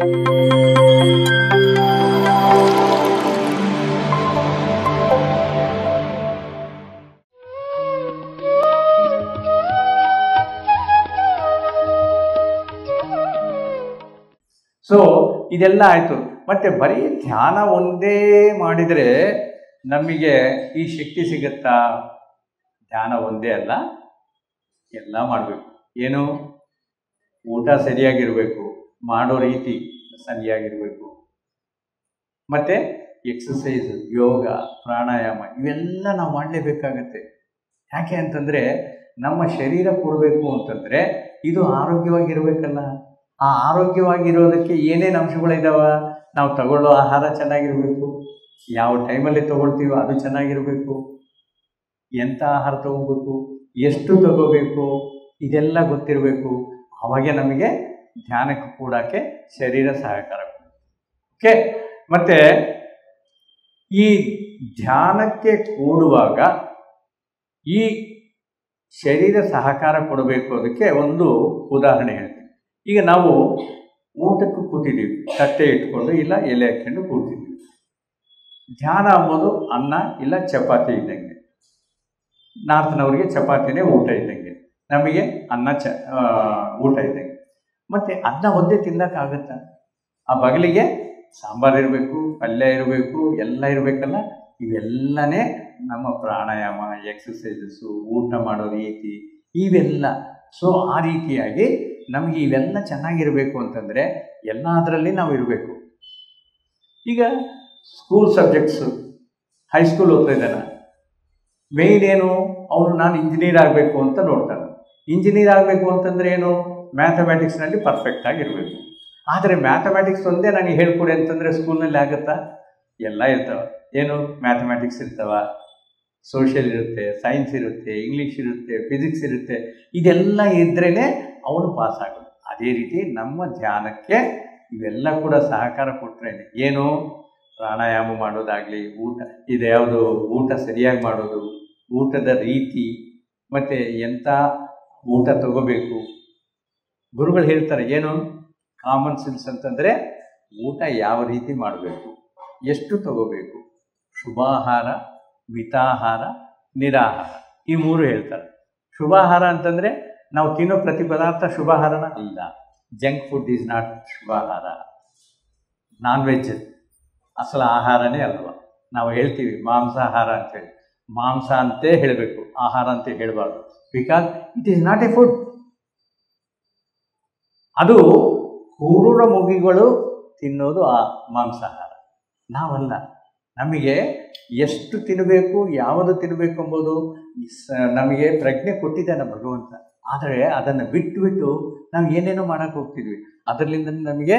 So ಇದೆಲ್ಲ ಆಯಿತು. ಮತ್ತು ಬರೀ ಧ್ಯಾನ ಒಂದೇ ಮಾಡಿದರೆ ನಮಗೆ ಈ ಶಕ್ತಿ ಸಿಗುತ್ತಾ? ಧ್ಯಾನ ಒಂದೇ ಅಲ್ಲ, ಎಲ್ಲ ಮಾಡಬೇಕು. ಏನು? ಊಟ ಸರಿಯಾಗಿರಬೇಕು, ಮಾಡೋ ರೀತಿ ಸರಿಯಾಗಿರಬೇಕು, ಮತ್ತು ಎಕ್ಸಸೈಸ್, ಯೋಗ, ಪ್ರಾಣಾಯಾಮ ಇವೆಲ್ಲ ನಾವು ಮಾಡಲೇಬೇಕಾಗತ್ತೆ. ಯಾಕೆ ಅಂತಂದರೆ ನಮ್ಮ ಶರೀರ ಕೊಡಬೇಕು ಅಂತಂದರೆ ಇದು ಆರೋಗ್ಯವಾಗಿರಬೇಕಲ್ಲ. ಆ ಆರೋಗ್ಯವಾಗಿರೋದಕ್ಕೆ ಏನೇನು ಅಂಶಗಳಿದ್ದಾವೆ? ನಾವು ತಗೊಳ್ಳೋ ಆಹಾರ ಚೆನ್ನಾಗಿರಬೇಕು, ಯಾವ ಟೈಮಲ್ಲಿ ತಗೊಳ್ತೀವೋ ಅದು ಚೆನ್ನಾಗಿರಬೇಕು, ಎಂಥ ಆಹಾರ ತಗೋಬೇಕು, ಎಷ್ಟು ತಗೋಬೇಕು, ಇದೆಲ್ಲ ಗೊತ್ತಿರಬೇಕು. ಅವಾಗೆ ನಮಗೆ ಧ್ಯಾನಕ್ಕೆ ಕೂಡೋಕ್ಕೆ ಶರೀರ ಸಹಕಾರ. ಓಕೆ. ಮತ್ತು ಈ ಧ್ಯಾನಕ್ಕೆ ಕೂಡುವಾಗ ಈ ಶರೀರ ಸಹಕಾರ ಕೊಡಬೇಕು. ಅದಕ್ಕೆ ಒಂದು ಉದಾಹರಣೆ ಹೇಳ್ತೀನಿ. ಈಗ ನಾವು ಊಟಕ್ಕೆ ಕೂತಿದ್ದೀವಿ, ತಟ್ಟೆ ಇಟ್ಕೊಂಡು ಇಲ್ಲ ಎಲೆ ಹಾಕ್ಕೊಂಡು ಕೂತಿದ್ದೀವಿ. ಧ್ಯಾನ ಅಂಬೋದು ಅನ್ನ ಇಲ್ಲ ಚಪಾತಿ ಇದ್ದಂಗೆ. ನಾರ್ತ್ನವ್ರಿಗೆ ಚಪಾತಿನೇ ಊಟ ಇದ್ದಂಗೆ, ನಮಗೆ ಅನ್ನ ಊಟ ಇದ್ದಂಗೆ. ಮತ್ತು ಅನ್ನ ಒಂದೇ ತಿನ್ನೋಕ್ಕಾಗತ್ತಾ? ಆ ಬಗಲಿಗೆ ಸಾಂಬಾರು ಇರಬೇಕು, ಪಲ್ಯ ಇರಬೇಕು, ಎಲ್ಲ ಇರಬೇಕಲ್ಲ. ಇವೆಲ್ಲನೇ ನಮ್ಮ ಪ್ರಾಣಾಯಾಮ, ಎಕ್ಸಸೈಸಸ್ಸು, ಊಟ ಮಾಡೋ ರೀತಿ ಇವೆಲ್ಲ. ಸೊ ಆ ರೀತಿಯಾಗಿ ನಮಗೆ ಇವೆಲ್ಲ ಚೆನ್ನಾಗಿರಬೇಕು ಅಂತಂದರೆ ಎಲ್ಲದರಲ್ಲಿ ನಾವು ಇರಬೇಕು. ಈಗ ಸ್ಕೂಲ್ ಸಬ್ಜೆಕ್ಟ್ಸು, ಹೈಸ್ಕೂಲ್ ಓದ್ತಾ ಇದ್ದಾನೆ, ಮೇಯ್ನ್ ಏನು? ಅವನು ನಾನು ಇಂಜಿನಿಯರ್ ಆಗಬೇಕು ಅಂತ ನೋಡ್ತಾನೆ. ಇಂಜಿನಿಯರ್ ಆಗಬೇಕು ಅಂತಂದರೆ ಏನು? ಮ್ಯಾಥಮೆಟಿಕ್ಸ್ನಲ್ಲಿ ಪರ್ಫೆಕ್ಟಾಗಿರಬೇಕು. ಆದರೆ ಮ್ಯಾಥಮೆಟಿಕ್ಸ್ ಒಂದೇ ನನಗೆ ಹೇಳ್ಕೊಡಿ ಅಂತಂದರೆ ಸ್ಕೂಲ್ನಲ್ಲಿ ಆಗುತ್ತಾ? ಎಲ್ಲ ಇರ್ತವೆ. ಏನು? ಮ್ಯಾಥಮೆಟಿಕ್ಸ್ ಇರ್ತವೆ, ಸೋಷಿಯಲ್ ಇರುತ್ತೆ, ಸೈನ್ಸ್ ಇರುತ್ತೆ, ಇಂಗ್ಲೀಷ್ ಇರುತ್ತೆ, ಫಿಸಿಕ್ಸ್ ಇರುತ್ತೆ. ಇದೆಲ್ಲ ಇದ್ರೇ ಅವನು ಪಾಸ್ ಆಗೋದು. ಅದೇ ರೀತಿ ನಮ್ಮ ಧ್ಯಾನಕ್ಕೆ ಇವೆಲ್ಲ ಕೂಡ ಸಹಕಾರ ಕೊಟ್ಟರೆ ಏನು? ಪ್ರಾಣಾಯಾಮ ಮಾಡೋದಾಗಲಿ, ಇದು ಯಾವುದು ಊಟ ಸರಿಯಾಗಿ ಮಾಡೋದು, ಊಟದ ರೀತಿ, ಮತ್ತು ಎಂಥ ಊಟ ತಗೋಬೇಕು. ಗುರುಗಳು ಹೇಳ್ತಾರೆ ಏನು? ಕಾಮನ್ ಸೆನ್ಸ್ ಅಂತಂದರೆ ಊಟ ಯಾವ ರೀತಿ ಮಾಡಬೇಕು, ಎಷ್ಟು ತಗೋಬೇಕು, ಶುಭಾಹಾರ, ಮಿತಾಹಾರ, ನಿರಾಹಾರ, ಈ ಮೂರು ಹೇಳ್ತಾರೆ. ಶುಭಾಹಾರ ಅಂತಂದರೆ ನಾವು ತಿನ್ನೋ ಪ್ರತಿ ಪದಾರ್ಥ ಶುಭಾಹಾರನ ಇಲ್ಲ. ಜಂಕ್ ಫುಡ್ ಈಸ್ ನಾಟ್ ಶುಭಾಹಾರ. ನಾನ್ ವೆಜ್ ಅಸಲು ಆಹಾರನೇ ಅಲ್ವ. ನಾವು ಹೇಳ್ತೀವಿ ಮಾಂಸಾಹಾರ ಅಂತೇಳಿ, ಮಾಂಸ ಅಂತೇ ಹೇಳಬೇಕು, ಆಹಾರ ಅಂತ ಹೇಳಬಾರ್ದು. Because it is not A food. ಅದು ಕ್ರೂರ ಮುಗಿಗಳು ತಿನ್ನೋದು ಆ ಮಾಂಸಾಹಾರ, ನಾವಲ್ಲ. ನಮಗೆ ಎಷ್ಟು ತಿನ್ನಬೇಕು, ಯಾವುದು ತಿನ್ನಬೇಕು ಎಂಬುದು ನಮಗೆ ಪ್ರಜ್ಞೆ ಕೊಟ್ಟಿದ್ದಾನೆ ಭಗವಂತ. ಆದರೆ ಅದನ್ನು ಬಿಟ್ಟು ನಾವು ಏನೇನೋ ಮಾಡೋಕ್ಕೆ ಹೋಗ್ತಿದ್ವಿ, ಅದರಿಂದ ನಮಗೆ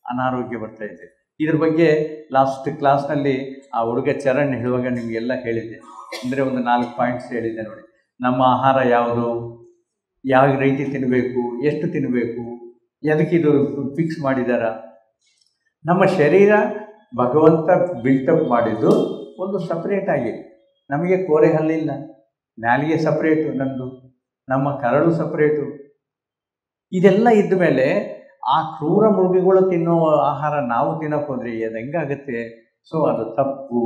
ಅನಾರೋಗ್ಯ ಬರ್ತಾ ಇದೆ. ಇದ್ರ ಬಗ್ಗೆ ಲಾಸ್ಟ್ ಕ್ಲಾಸ್ನಲ್ಲಿ ಆ ಹುಡುಗ ಚರಣ್ ಹೇಳುವಾಗ ನಿಮಗೆಲ್ಲ ಹೇಳಿದ್ದೆ. ಅಂದರೆ ಒಂದು 4 ಪಾಯಿಂಟ್ಸ್ ಹೇಳಿದ್ದೆ ನೋಡಿ. ನಮ್ಮ ಆಹಾರ ಯಾವುದು, ಯಾವ ರೀತಿ ತಿನ್ನಬೇಕು, ಎಷ್ಟು ತಿನ್ನಬೇಕು, ಎದಕ್ಕಿದು ಫಿಕ್ಸ್ ಮಾಡಿದಾರ. ನಮ್ಮ ಶರೀರ ಭಗವಂತ ಬಿಲ್ಟಪ್ ಮಾಡಿದ್ದು ಒಂದು ಸಪ್ರೇಟಾಗಿ. ನಮಗೆ ಕೋರೆ ಹಲ್ಲಿಲ್ಲ, ನಾಲಿಗೆ ಸಪ್ರೇಟು ನಮ್ಮದು, ನಮ್ಮ ಕರಳು ಸಪ್ರೇಟು. ಇದೆಲ್ಲ ಇದ್ದ ಮೇಲೆ ಆ ಕ್ರೂರ ಮೃಗಗಳು ತಿನ್ನೋ ಆಹಾರ ನಾವು ತಿನ್ನೋಕೆ ಹೋದರೆ ಅದು ಹೆಂಗಾಗುತ್ತೆ? ಸೊ ಅದು ತಪ್ಪು.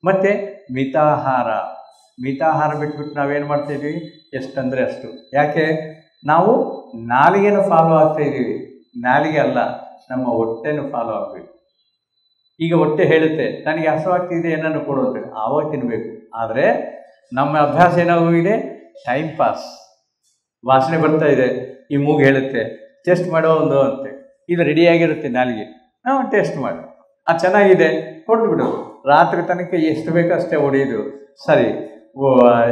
ಮತ್ತು ಮಿತಾಹಾರ ಬಿಟ್ಬಿಟ್ಟು ನಾವೇನು ಮಾಡ್ತಾಯಿದ್ವಿ? ಎಷ್ಟಂದರೆ ಅಷ್ಟು. ಯಾಕೆ? ನಾವು ನಾಲಿಗೆನೂ ಫಾಲೋ ಆಗ್ತಾಯಿದ್ದೀವಿ, ನಾಲಿಗೆ ಅಲ್ಲ, ನಮ್ಮ ಹೊಟ್ಟೆನೂ ಫಾಲೋ ಆಗಬೇಕು. ಈಗ ಹೊಟ್ಟೆ ಹೇಳುತ್ತೆ ನನಗೆ ಹಸುವಾಗ್ತಿದೆ ಏನನ್ನು ಕೊಡು ಅಂತೇಳಿ, ಆವಾಗ ತಿನ್ನಬೇಕು. ಆದರೆ ನಮ್ಮ ಅಭ್ಯಾಸ ಏನಾಗೋಗಿದೆ? Time pass. ವಾಸನೆ ಬರ್ತಾ ಇದೆ, ಈ ಮೂಗು ಹೇಳುತ್ತೆ ಟೇಸ್ಟ್ ಮಾಡೋ ಒಂದು ಅಂತೆ. ಇದು ರೆಡಿಯಾಗಿರುತ್ತೆ ನಾಲಿಗೆ, ನಾವು ಟೇಸ್ಟ್ ಮಾಡಿ, ಅದು ಚೆನ್ನಾಗಿದೆ ಕೊಡ್ದು ಬಿಡು. ರಾತ್ರಿ ತನಕ ಎಷ್ಟು ಬೇಕೋ ಅಷ್ಟೇ ಹೊಡೆಯೋದು. ಸರಿ,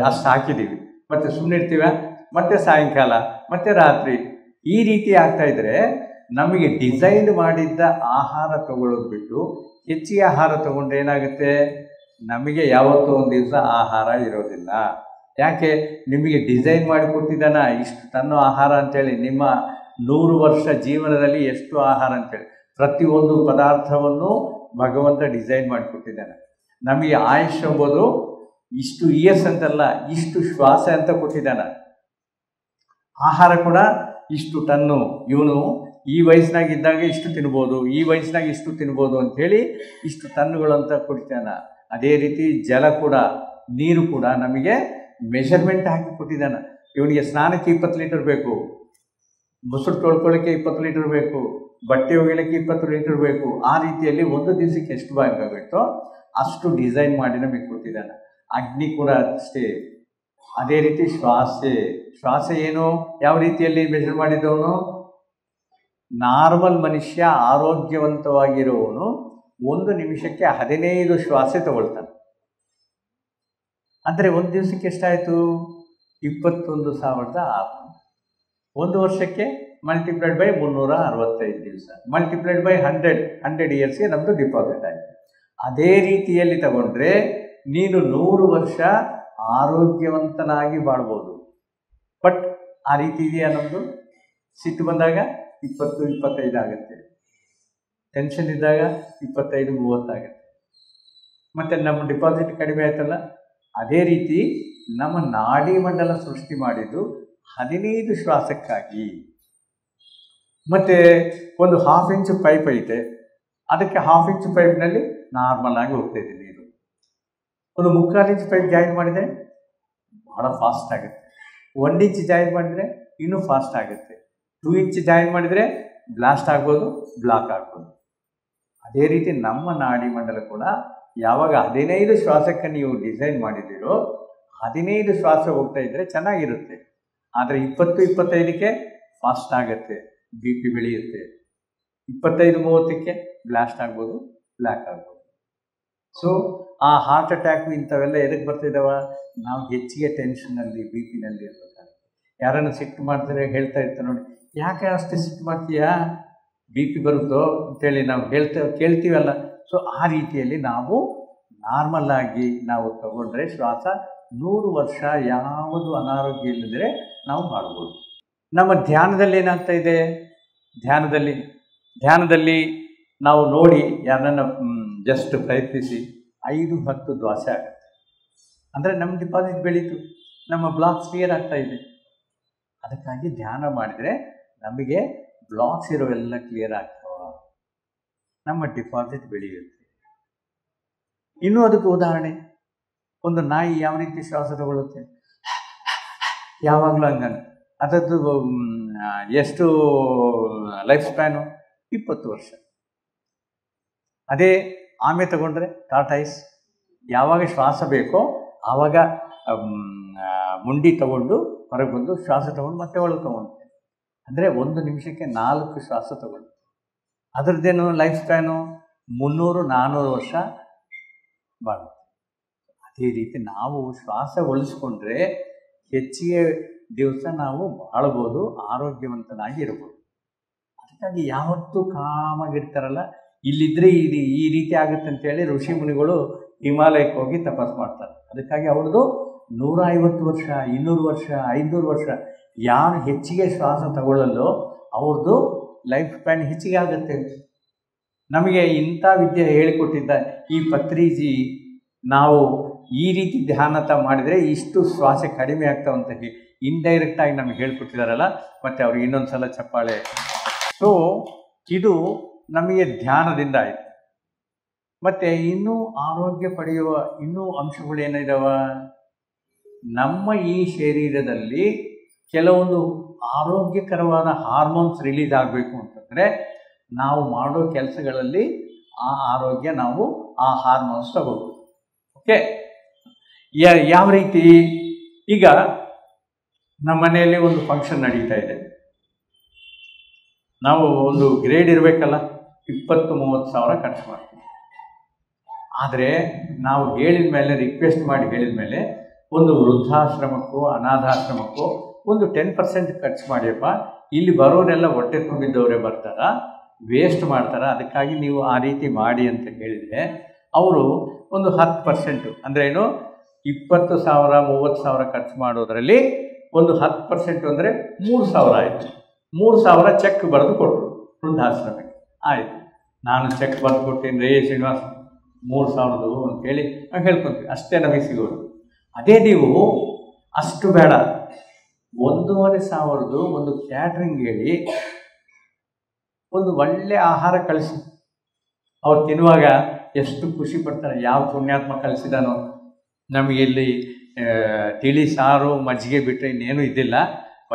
ಅಷ್ಟು ಹಾಕಿದ್ದೀವಿ, ಮತ್ತು ಸುಮ್ಮನೆ ಇರ್ತೀವ, ಮತ್ತು ಸಾಯಂಕಾಲ, ಮತ್ತು ರಾತ್ರಿ, ಈ ರೀತಿ ಆಗ್ತಾಯಿದ್ರೆ ನಮಗೆ ಡಿಸೈನ್ ಮಾಡಿದ್ದ ಆಹಾರ ತಗೊಳ್ಳೋದು ಬಿಟ್ಟು ಹೆಚ್ಚಿಗೆ ಆಹಾರ ತಗೊಂಡ್ರೆ ಏನಾಗುತ್ತೆ? ನಮಗೆ ಯಾವತ್ತೂ ಒಂದು ದಿವಸ ಆಹಾರ ಇರೋದಿಲ್ಲ. ಯಾಕೆ? ನಿಮಗೆ ಡಿಸೈನ್ ಮಾಡಿಕೊಟ್ಟಿದ್ದಾನ ಇಷ್ಟು ತನ್ನೋ ಆಹಾರ ಅಂಥೇಳಿ. ನಿಮ್ಮ 100 ವರ್ಷ ಜೀವನದಲ್ಲಿ ಎಷ್ಟು ಆಹಾರ ಅಂತೇಳಿ ಪ್ರತಿಯೊಂದು ಪದಾರ್ಥವನ್ನು ಭಗವಂತ ಡಿಸೈನ್ ಮಾಡಿಕೊಟ್ಟಿದ್ದಾನೆ. ನಮಗೆ ಆಯುಷ್ ಎಂಬುದು ಇಷ್ಟು ಇಯರ್ಸ್ ಅಂತಲ್ಲ, ಇಷ್ಟು ಶ್ವಾಸ ಅಂತ ಕೊಟ್ಟಿದ್ದಾನೆ. ಆಹಾರ ಕೂಡ ಇಷ್ಟು ಟನ್ನು. ಇವನು ಈ ವಯಸ್ಸಿನಾಗಿದ್ದಾಗ ಇಷ್ಟು ತಿನ್ಬೋದು, ಈ ವಯಸ್ಸಿನಾಗ ಇಷ್ಟು ತಿನ್ಬೋದು ಅಂಥೇಳಿ ಇಷ್ಟು ಟನ್ನುಗಳು ಅಂತ ಕೊಡ್ತಾನೆ. ಅದೇ ರೀತಿ ಜಲ ಕೂಡ, ನೀರು ಕೂಡ ನಮಗೆ ಮೆಷರ್ಮೆಂಟ್ ಹಾಕಿ ಕೊಟ್ಟಿದ್ದಾನೆ. ಇವನಿಗೆ ಸ್ನಾನಕ್ಕೆ 20 ಲೀಟರ್ ಬೇಕು, ಮೊಸರು ತೊಳ್ಕೊಳ್ಳೋಕ್ಕೆ 20 ಲೀಟರ್ ಬೇಕು, ಬಟ್ಟೆ ಒಗೆಯಲಿಕ್ಕೆ 20 ಲೀಟರ್ ಬೇಕು. ಆ ರೀತಿಯಲ್ಲಿ ಒಂದು ದಿವಸಕ್ಕೆ ಎಷ್ಟು ಬೇಕಾಗುತ್ತೋ ಅಷ್ಟು ಡಿಸೈನ್ ಮಾಡಿ ನಮಗೆ ಕೊಟ್ಟಿದ್ದಾನೆ. ಅಗ್ನಿ ಕೂಡ ಅಷ್ಟೇ. ಅದೇ ರೀತಿ ಶ್ವಾಸ ಏನು, ಯಾವ ರೀತಿಯಲ್ಲಿ ಮೆಷರ್ ಮಾಡಿದವನು? ನಾರ್ಮಲ್ ಮನುಷ್ಯ ಆರೋಗ್ಯವಂತವಾಗಿರುವವನು 1 ನಿಮಿಷಕ್ಕೆ 15 ಶ್ವಾಸ ತಗೊಳ್ತಾನೆ. ಅಂದರೆ ಒಂದು ದಿವಸಕ್ಕೆ ಎಷ್ಟಾಯಿತು? 21,600. ಒಂದು ವರ್ಷಕ್ಕೆ ಮಲ್ಟಿಪ್ಲೈಡ್ ಬೈ 365 ದಿವಸ, ಮಲ್ಟಿಪ್ಲೈಡ್ ಬೈ 100 ಇಯರ್ಸ್ಗೆ ನಮ್ಮದು ಡಿಪಾಸಿಟ್ ಆಯಿತು. ಅದೇ ರೀತಿಯಲ್ಲಿ ತಗೊಂಡ್ರೆ ನೀನು 100 ವರ್ಷ ಆರೋಗ್ಯವಂತನಾಗಿ ಬಾಳ್ಬೋದು. ಬಟ್ ಆ ರೀತಿ ಇದೆಯಾ ನಮ್ಮದು? ಸಿಟ್ಟು ಬಂದಾಗ 20-25 ಆಗುತ್ತೆ, ಟೆನ್ಷನ್ ಇದ್ದಾಗ 25-30 ಆಗುತ್ತೆ. ಮತ್ತು ನಮ್ಮ ಡಿಪಾಸಿಟ್ ಕಡಿಮೆ ಆಯ್ತಲ್ಲ. ಅದೇ ರೀತಿ ನಮ್ಮ ನಾಡಿ ಮಂಡಲ ಸೃಷ್ಟಿ ಮಾಡಿದ್ದು 15 ಶ್ವಾಸಕ್ಕಾಗಿ. ಮತ್ತು ಒಂದು 1/2 ಇಂಚು ಪೈಪ್ ಐತೆ, ಅದಕ್ಕೆ 1/2 ಇಂಚು ಪೈಪ್ನಲ್ಲಿ ನಾರ್ಮಲ್ ಆಗಿ ಹೋಗ್ತಾಯಿದೆ ನೀರು. ಒಂದು 3/4 ಇಂಚು ಪೈಪ್ ಜಾಯಿನ್ ಮಾಡಿದರೆ ಭಾಳ ಫಾಸ್ಟ್ ಆಗುತ್ತೆ. 1 ಇಂಚ್ ಜಾಯಿನ್ ಮಾಡಿದರೆ ಇನ್ನೂ ಫಾಸ್ಟ್ ಆಗುತ್ತೆ. 2 ಇಂಚ್ ಜಾಯಿನ್ ಮಾಡಿದರೆ ಬ್ಲಾಸ್ಟ್ ಆಗ್ಬೋದು, ಬ್ಲಾಕ್ ಆಗ್ಬೋದು. ಅದೇ ರೀತಿ ನಮ್ಮ ನಾಡಿ ಮಂಡಲ ಕೂಡ ಯಾವಾಗ 15 ಶ್ವಾಸಕ್ಕೆ ನೀವು ಡಿಸೈನ್ ಮಾಡಿದ್ದೀರೋ 15 ಶ್ವಾಸ ಹೋಗ್ತಾ ಇದ್ದರೆ ಚೆನ್ನಾಗಿರುತ್ತೆ. ಆದರೆ 20-25ಕ್ಕೆ ಫಾಸ್ಟ್ ಆಗುತ್ತೆ, BP ಬೆಳೆಯುತ್ತೆ. 25-30ಕ್ಕೆ ಬ್ಲಾಸ್ಟ್ ಆಗ್ಬೋದು, ಬ್ಲ್ಯಾಕ್ ಆಗ್ಬೋದು. ಸೊ ಆ ಹಾರ್ಟ್ ಅಟ್ಯಾಕು ಇಂಥವೆಲ್ಲ ಎದಕ್ಕೆ ಬರ್ತಿದ್ದಾವ? ನಾವು ಹೆಚ್ಚಿಗೆ ಟೆನ್ಷನಲ್ಲಿ, BP-ನಲ್ಲಿ ಇರಬೇಕಾಗುತ್ತೆ. ಯಾರನ್ನು ಸಿಟ್ಟು ಮಾಡ್ತಾರೆ ಹೇಳ್ತಾ ಇರ್ತಾರೆ ನೋಡಿ, ಯಾಕೆ ಅಷ್ಟು ಸಿಟ್ಟು ಮಾಡ್ತೀಯಾ, BP ಬರುತ್ತೋ ಅಂತೇಳಿ ನಾವು ಕೇಳ್ತೀವಲ್ಲ. ಸೊ ಆ ರೀತಿಯಲ್ಲಿ ನಾವು ನಾರ್ಮಲ್ಲಾಗಿ ನಾವು ತಗೊಂಡ್ರೆ ಶ್ವಾಸ 100 ವರ್ಷ ಯಾವುದು ಅನಾರೋಗ್ಯ ಇಲ್ಲದ್ರೆ ನಾವು ಮಾಡ್ಬೋದು. ನಮ್ಮ ಧ್ಯಾನದಲ್ಲಿ ಏನಾಗ್ತಾ ಇದೆ? ಧ್ಯಾನದಲ್ಲಿ ನಾವು ನೋಡಿ ಯಾರನ್ನ ಜಸ್ಟ್ ಪ್ರಯತ್ನಿಸಿ 5-10 ದ್ವಾಸೆ ಆಗುತ್ತೆ. ಅಂದರೆ ನಮ್ಮ ಡಿಪಾಸಿಟ್ ಬೆಳೀತು, ನಮ್ಮ ಬ್ಲಾಕ್ಸ್ ಕ್ಲಿಯರ್ ಆಗ್ತಾ ಇದೆ. ಅದಕ್ಕಾಗಿ ಧ್ಯಾನ ಮಾಡಿದರೆ ನಮಗೆ ಬ್ಲಾಕ್ಸ್ ಇರೋವೆಲ್ಲ ಕ್ಲಿಯರ್ ಆಗ್ತಾವ, ನಮ್ಮ ಡಿಪಾಸಿಟ್ ಬೆಳೆಯುತ್ತೆ. ಇನ್ನೂ ಅದಕ್ಕೆ ಉದಾಹರಣೆ, ಒಂದು ನಾಯಿ ಯಾವ ರೀತಿ ಶ್ವಾಸ ತಗೊಳ್ಳುತ್ತೆ? ಯಾವಾಗಲೂ ಹಂಗಂತ. ಅದರದ್ದು ಎಷ್ಟು ಲೈಫ್ ಸ್ಪ್ಯಾನು? 20 ವರ್ಷ. ಅದೇ ಆಮೆ ತಗೊಂಡ್ರೆ ಟಾರ್ಟೈಸ್, ಯಾವಾಗ ಶ್ವಾಸ ಬೇಕೋ ಆವಾಗ ಮುಂಡಿ ತಗೊಂಡು ಹೊರಗೆ ಬಂದು ಶ್ವಾಸ ತಗೊಂಡು ಮತ್ತೆ ಒಳಗೆ ತಗೊಳುತ್ತೆ. ಅಂದರೆ 1 ನಿಮಿಷಕ್ಕೆ 4 ಶ್ವಾಸ ತಗೊಳ್ಳುತ್ತೆ. ಅದರದ್ದೇನು ಲೈಫ್ ಸ್ಪ್ಯಾನು? 300-400 ವರ್ಷ ಬಾಳುತ್ತೆ. ಅದೇ ರೀತಿ ನಾವು ಶ್ವಾಸ ಉಳಿಸ್ಕೊಂಡ್ರೆ ಹೆಚ್ಚಿಗೆ ದಿವಸ ನಾವು ಬಾಳ್ಬೋದು, ಆರೋಗ್ಯವಂತನಾಗಿ ಇರ್ಬೋದು. ಅದಕ್ಕಾಗಿ ಯಾವತ್ತೂ ಕಾಮಾಗಿರ್ತಾರಲ್ಲ, ಇಲ್ಲಿದ್ದರೆ ಈ ರೀತಿ ಆಗುತ್ತೆ ಅಂತೇಳಿ ಋಷಿ ಮುನಿಗಳು ಹಿಮಾಲಯಕ್ಕೆ ಹೋಗಿ ತಪಸ್ಸು ಮಾಡ್ತಾರೆ. ಅದಕ್ಕಾಗಿ ಅವ್ರದ್ದು 150 ವರ್ಷ, 200 ವರ್ಷ, 500 ವರ್ಷ ಯಾರು ಹೆಚ್ಚಿಗೆ ಶ್ವಾಸ ತಗೊಳ್ಳಲ್ಲೋ ಅವ್ರದ್ದು ಲೈಫ್ ಸ್ಪ್ಯಾನ್ ಹೆಚ್ಚಿಗೆ ಆಗುತ್ತೆ. ನಮಗೆ ಇಂಥ ವಿದ್ಯೆ ಹೇಳಿಕೊಟ್ಟಿದ್ದ ಈ ಪತ್ರಿಜಿ, ನಾವು ಈ ರೀತಿ ಧ್ಯಾನ ಮಾಡಿದರೆ ಇಷ್ಟು ಶ್ವಾಸ ಕಡಿಮೆ ಆಗ್ತಾವಂತ ಇಂಡೈರೆಕ್ಟಾಗಿ ನಮಗೆ ಹೇಳ್ಕೊಟ್ಟಿದ್ದಾರಲ್ಲ. ಮತ್ತು ಅವ್ರಿಗೆ ಇನ್ನೊಂದು ಸಲ ಚಪ್ಪಾಳೆ. ಸೊ ಇದು ನಮಗೆ ಧ್ಯಾನದಿಂದ ಆಯಿತು. ಮತ್ತು ಇನ್ನೂ ಆರೋಗ್ಯ ಪಡೆಯುವ ಇನ್ನೂ ಅಂಶಗಳು ಏನಿದಾವ? ನಮ್ಮ ಈ ಶರೀರದಲ್ಲಿ ಕೆಲವೊಂದು ಆರೋಗ್ಯಕರವಾದ ಹಾರ್ಮೋನ್ಸ್ ರಿಲೀಸ್ ಆಗಬೇಕು ಅಂತಂದರೆ ನಾವು ಮಾಡೋ ಕೆಲಸಗಳಲ್ಲಿ ಆ ಆರೋಗ್ಯ ನಾವು ಆ ಹಾರ್ಮೋನ್ಸ್ ತಗೋಬೇಕು. ಓಕೆ, ಯಾವ ರೀತಿ? ಈಗ ನಮ್ಮ ಮನೆಯಲ್ಲಿ ಒಂದು ಫಂಕ್ಷನ್ ನಡೀತಾ ಇದೆ, ನಾವು ಒಂದು ಗ್ರೇಡ್ ಇರಬೇಕಲ್ಲ, 20-30 ಸಾವಿರ ಖರ್ಚು ಮಾಡ್ತೀವಿ. ಆದರೆ ನಾವು ಹೇಳಿದ ಮೇಲೆ, ರಿಕ್ವೆಸ್ಟ್ ಮಾಡಿ ಹೇಳಿದ ಮೇಲೆ, ಒಂದು ವೃದ್ಧಾಶ್ರಮಕ್ಕೋ ಅನಾಥಾಶ್ರಮಕ್ಕೋ ಒಂದು 10% ಖರ್ಚು ಮಾಡಿಯಪ್ಪ, ಇಲ್ಲಿ ಬರೋರೆಲ್ಲ ಹೊಟ್ಟೆ ತುಂಬಿದ್ದವರೇ ಬರ್ತಾರ, ವೇಸ್ಟ್ ಮಾಡ್ತಾರೆ, ಅದಕ್ಕಾಗಿ ನೀವು ಆ ರೀತಿ ಮಾಡಿ ಅಂತ ಹೇಳಿದರೆ ಅವರು ಒಂದು 10%, ಅಂದರೆ ಏನು, 20,000 30,000 ಖರ್ಚು ಮಾಡೋದರಲ್ಲಿ ಒಂದು 10% ಅಂದರೆ 3,000 ಆಯಿತು. 3,000 ಚೆಕ್ ಬರೆದು ಕೊಟ್ಟರು ವೃದ್ಧಾಶ್ರಮಕ್ಕೆ. ಆಯಿತು, ನಾನು ಚೆಕ್ ಬರೆದು ಕೊಟ್ಟೇನು ರೇ ಶ್ರೀನಿವಾಸ್ 3,000 ಅಂತೇಳಿ ನಾವು ಹೇಳ್ಕೊತೀವಿ, ಅಷ್ಟೇ ನಮಗೆ ಸಿಗೋದು. ಅದೇ ನೀವು ಅಷ್ಟು ಬೇಡ, 1,500 ಒಂದು ಕ್ಯಾಟ್ರಿಂಗ್ ಹೇಳಿ ಒಂದು ಒಳ್ಳೆ ಆಹಾರ ಕಳಿಸಿ. ಅವ್ರು ತಿನ್ನುವಾಗ ಎಷ್ಟು ಖುಷಿ ಪಡ್ತಾರೆ. ಯಾವ ಪುಣ್ಯಾತ್ಮ ಕಳಿಸಿದಾನೋ, ನಮಗೆ ಇಲ್ಲಿ ತಿಳಿ ಸಾರು ಮಜ್ಜಿಗೆ ಬಿಟ್ಟರೆ ಇನ್ನೇನು ಇದ್ದಿಲ್ಲ,